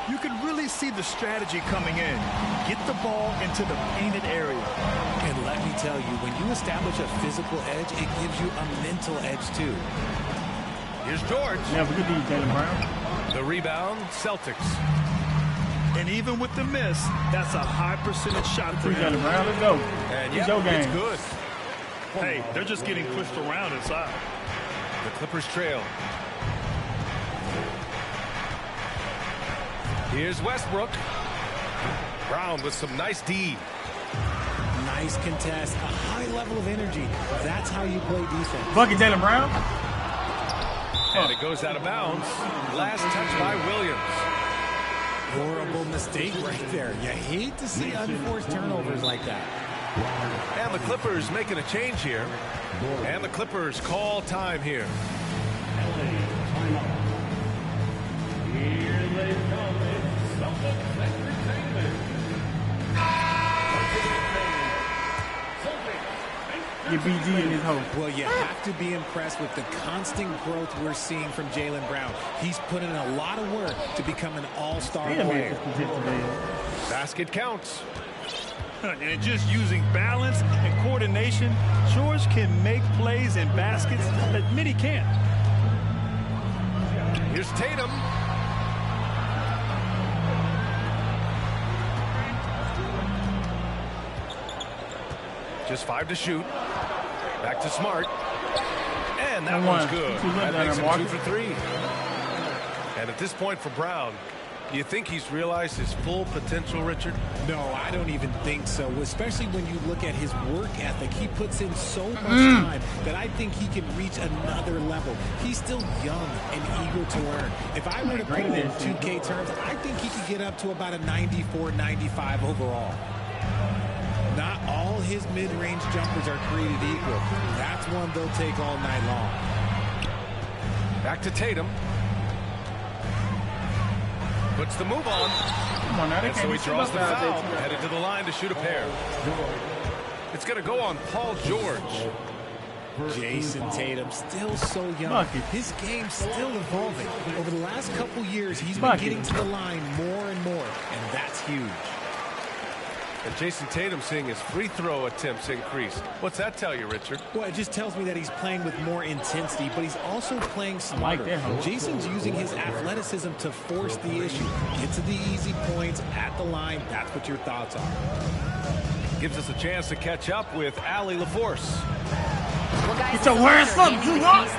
You can really see the strategy coming in. Get the ball into the painted area. And let me tell you, when you establish a physical edge, it gives you a mental edge, too. Here's George. Yeah, we could do Jaylen Brown. The rebound, Celtics. And even with the miss, that's a high percentage shot for him. Jaylen Brown, let's go. And it's your game. It's good. Hey, they're just getting pushed around inside. The Clippers trail. Here's Westbrook. Brown with some nice D. Nice contest, a high level of energy. That's how you play defense. Bucket Jaylen Brown. And it goes out of bounds. Last touch by Williams. Horrible mistake right there. You hate to see unforced turnovers like that. And the Clippers making a change here. And the Clippers call time here. Here they come. Your BG in his hole. Well, you have to be impressed with the constant growth we're seeing from Jaylen Brown. He's put in a lot of work to become an all-star player. Basket counts. And just using balance and coordination, George can make plays and baskets that many can't. Here's Tatum. Just 5 to shoot. Back to Smart. And that one's good. That makes him 2 for 3. And at this point for Brown, do you think he's realized his full potential, Richard? No, I don't even think so, especially when you look at his work ethic. He puts in so much time that I think he can reach another level. He's still young and eager to learn. If I were to put him in 2K terms, I think he could get up to about a 94, 95 overall. Not all his mid-range jumpers are created equal. That's one they'll take all night long. Back to Tatum. Puts the move on. Come on now, and so he draws the foul. Headed to the line to shoot a pair. It's going to go on Paul George. Jason Tatum, still so young. His game's still evolving. Over the last couple years, he's been getting to the line more and more, and that's huge. And Jason Tatum seeing his free throw attempts increase. What's that tell you, Richard? Well, it just tells me that he's playing with more intensity, but he's also playing smarter. Jason's using his athleticism to force the issue. Get to the easy points at the line. That's what your thoughts are. Gives us a chance to catch up with Allie LaForce. Well, guys, the keys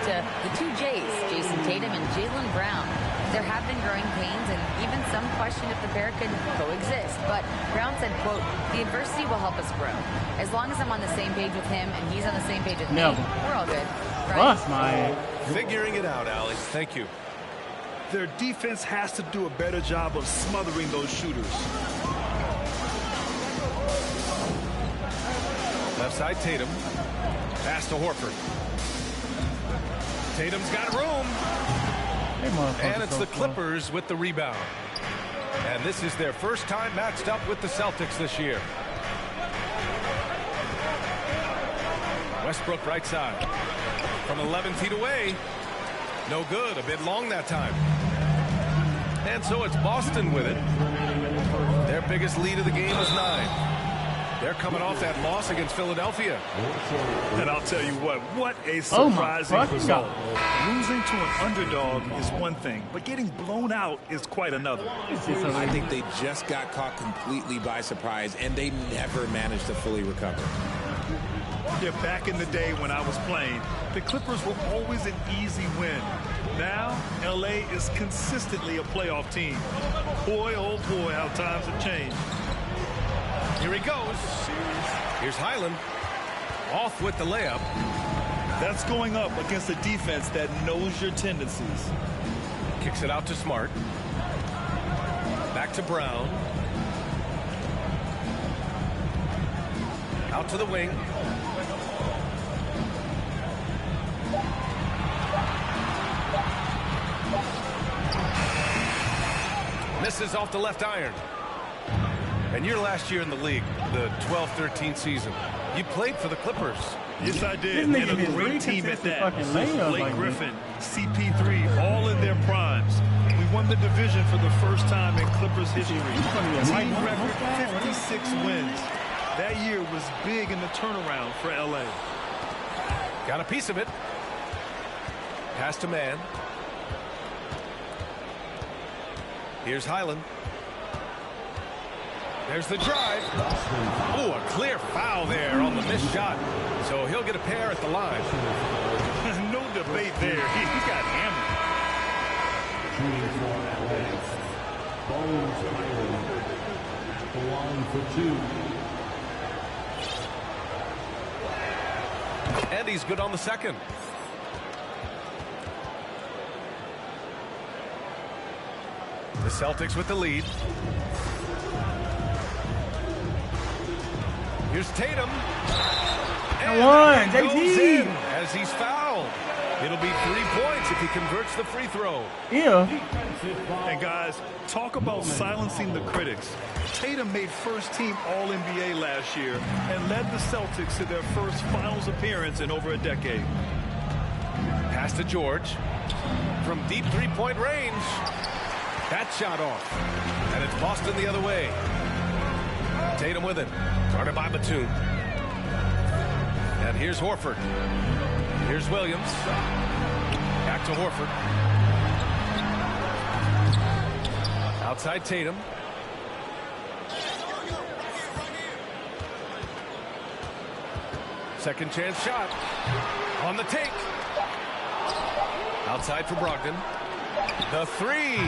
to the two J's, Jason Tatum and Jaylen Brown. There have been growing pains and even some question if the pair could coexist. But Brown said, quote, "The adversity will help us grow. As long as I'm on the same page with him and he's on the same page with me, we're all good." Right? Figuring it out, Allie. Thank you. Their defense has to do a better job of smothering those shooters. Left side, Tatum. Pass to Horford. Tatum's got room. And it's the Clippers with the rebound. And this is their first time matched up with the Celtics this year. Westbrook right side. From 11 feet away. No good. A bit long that time. And so it's Boston with it. Their biggest lead of the game is 9. They're coming off that loss against Philadelphia. And I'll tell you what a surprising result. Losing to an underdog is one thing, but getting blown out is quite another. I think they just got caught completely by surprise, and they never managed to fully recover. Yeah, back in the day when I was playing, the Clippers were always an easy win. Now, L.A. is consistently a playoff team. Boy, oh boy, how times have changed. Here he goes. Here's Highland. Off with the layup. That's going up against a defense that knows your tendencies. Kicks it out to Smart. Back to Brown. Out to the wing. Misses off the left iron. And your last year in the league, the 12-13 season, you played for the Clippers. Yes, I did. And a great team at that. Blake Griffin, CP3, all in their primes. We won the division for the first time in Clippers history. Team record 56 wins. That year was big in the turnaround for L.A. Got a piece of it. Pass to man. Here's Highland. There's the drive. Oh, a clear foul there on the missed shot. So he'll get a pair at the line. No debate there. He got hammered. And he's good on the second. The Celtics with the lead. Here's Tatum. And goes in as he's fouled. It'll be 3 points if he converts the free throw. Yeah. And guys, talk about silencing the critics. Tatum made first team All-NBA last year and led the Celtics to their first finals appearance in over a decade. Pass to George. From deep three-point range. That shot off. And it's Boston the other way. Tatum with it. Guarded by Batum. And here's Horford. Here's Williams. Back to Horford. Outside Tatum. Second chance shot. On the take. Outside for Brogdon. The three.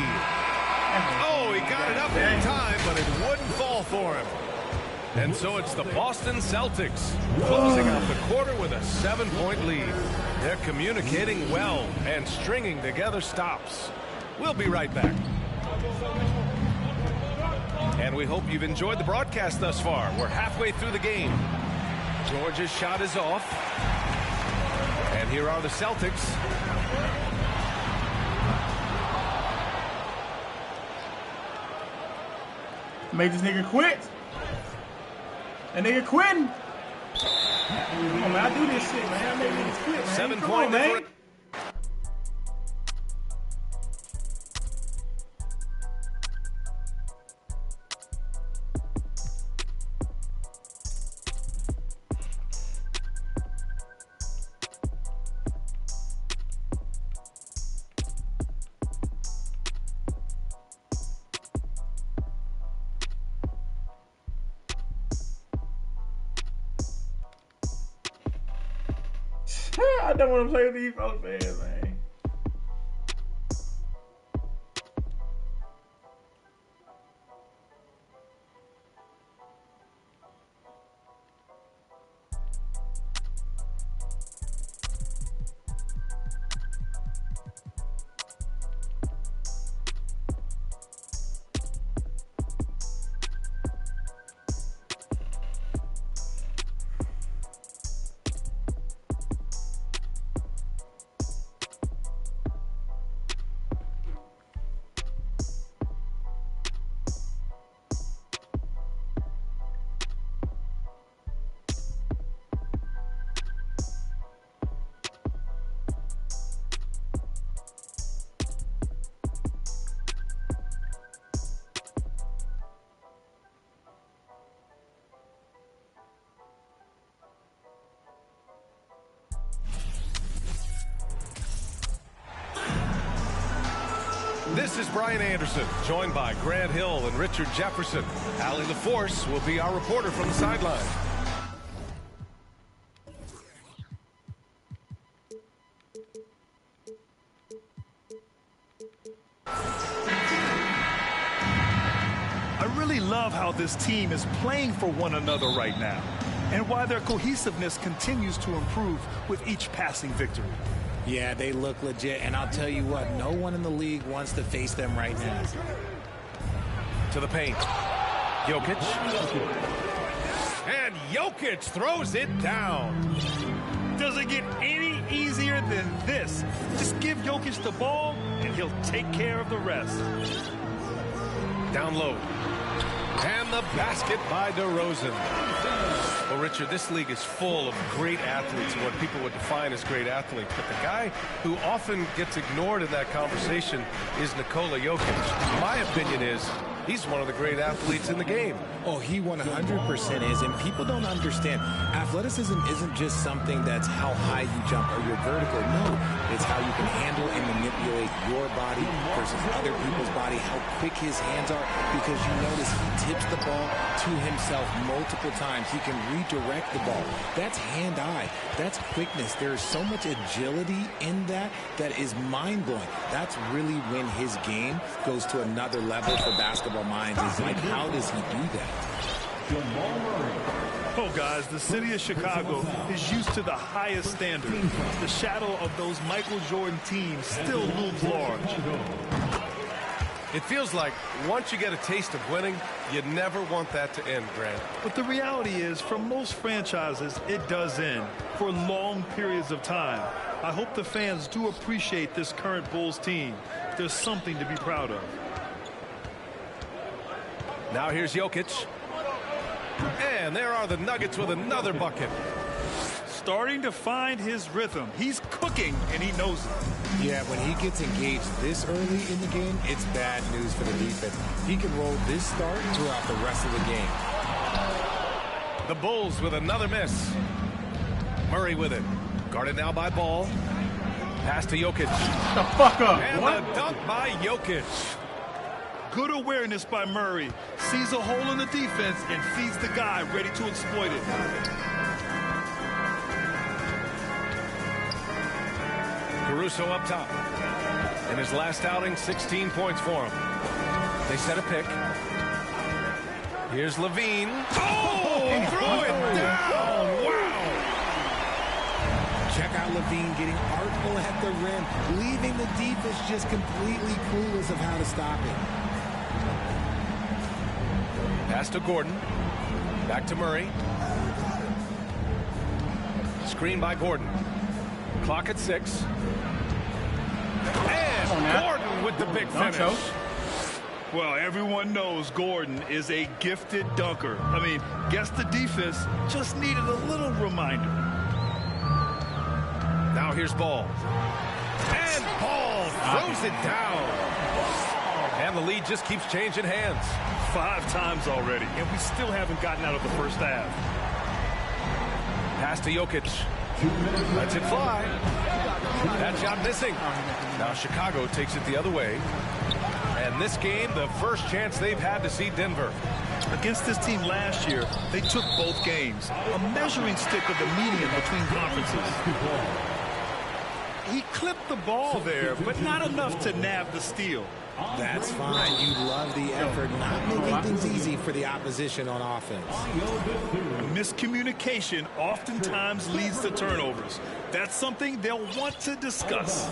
Oh, he got it up in time, but it wouldn't fall for him. And so it's the Boston Celtics closing out the quarter with a 7-point lead. They're communicating well and stringing together stops. We'll be right back. And we hope you've enjoyed the broadcast thus far. We're halfway through the game. George's shot is off. And here are the Celtics. Made this nigga quit. That nigga quitting. Come on, man. I do this shit, man. I made niggas quit, man. 7 Come point on, man. I don't want to play with these folks, man. This is Brian Anderson, joined by Grant Hill and Richard Jefferson. Allie LaForce will be our reporter from the sideline. I really love how this team is playing for one another right now, and why their cohesiveness continues to improve with each passing victory. Yeah, they look legit, and I'll tell you what, no one in the league wants to face them right now. To the paint. Jokic. And Jokic throws it down. Does it get any easier than this? Just give Jokic the ball, and he'll take care of the rest. Down low. And the basket by DeRozan. Well, Richard, this league is full of great athletes, what people would define as great athletes. But the guy who often gets ignored in that conversation is Nikola Jokic. My opinion is he's one of the great athletes in the game. Oh, he 100% is, and people don't understand. Athleticism isn't just something that's how high you jump or you're vertical. No, it's how you can handle and manipulate your body versus other people's body, how quick his hands are, because you notice he tips the ball to himself multiple times. He can redirect the ball. That's hand-eye. That's quickness. There's so much agility in that that is mind-blowing. That's really when his game goes to another level for basketball minds. Is like, how does he do that? Oh, guys, the city of Chicago is used to the highest standard. The shadow of those Michael Jordan teams still looms large. It feels like once you get a taste of winning, you never want that to end, Grant. But the reality is, for most franchises, it does end for long periods of time. I hope the fans do appreciate this current Bulls team. There's something to be proud of. Now here's Jokic. And there are the Nuggets with another bucket. Starting to find his rhythm. He's cooking, and he knows it. Yeah, when he gets engaged this early in the game, it's bad news for the defense. He can roll this start throughout the rest of the game. The Bulls with another miss. Murray with it. Guarded now by Ball. Pass to Jokic. The fuck up. And what? the dunk by Jokic. Good awareness by Murray. Sees a hole in the defense and feeds the guy ready to exploit it. Caruso up top. In his last outing, 16 points for him. They set a pick. Here's Levine. Oh, threw it down. Wow. Check out Levine getting artful at the rim, leaving the defense just completely clueless of how to stop it. Pass to Gordon. Back to Murray. Screen by Gordon. Clock at 6. And Gordon with the big finish. Well, everyone knows Gordon is a gifted dunker. I mean, guess the defense just needed a little reminder. Now here's Ball. And Ball throws it down. And the lead just keeps changing hands. 5 times already, and we still haven't gotten out of the first half. Pass to Jokic. Lets it fly. That shot missing. Now Chicago takes it the other way. And this game, the first chance they've had to see Denver. Against this team last year, they took both games. A measuring stick of the median between conferences. He clipped the ball there, but not enough to nab the steal. That's fine. You love the effort, not making things easy for the opposition on offense. Miscommunication oftentimes leads to turnovers. That's something they'll want to discuss.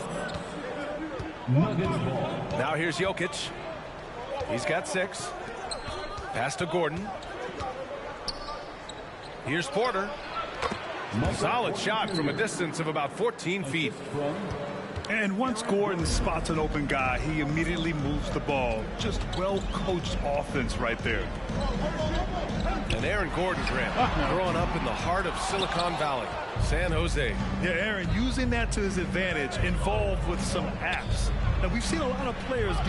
Now here's Jokic. He's got 6. Pass to Gordon. Here's Porter. Solid shot from a distance of about 14 feet. And once Gordon spots an open guy, he immediately moves the ball. Just well-coached offense right there. And Aaron Gordon, Grant, growing up in the heart of Silicon Valley, San Jose. Yeah, Aaron using that to his advantage, involved with some apps. Now, we've seen a lot of players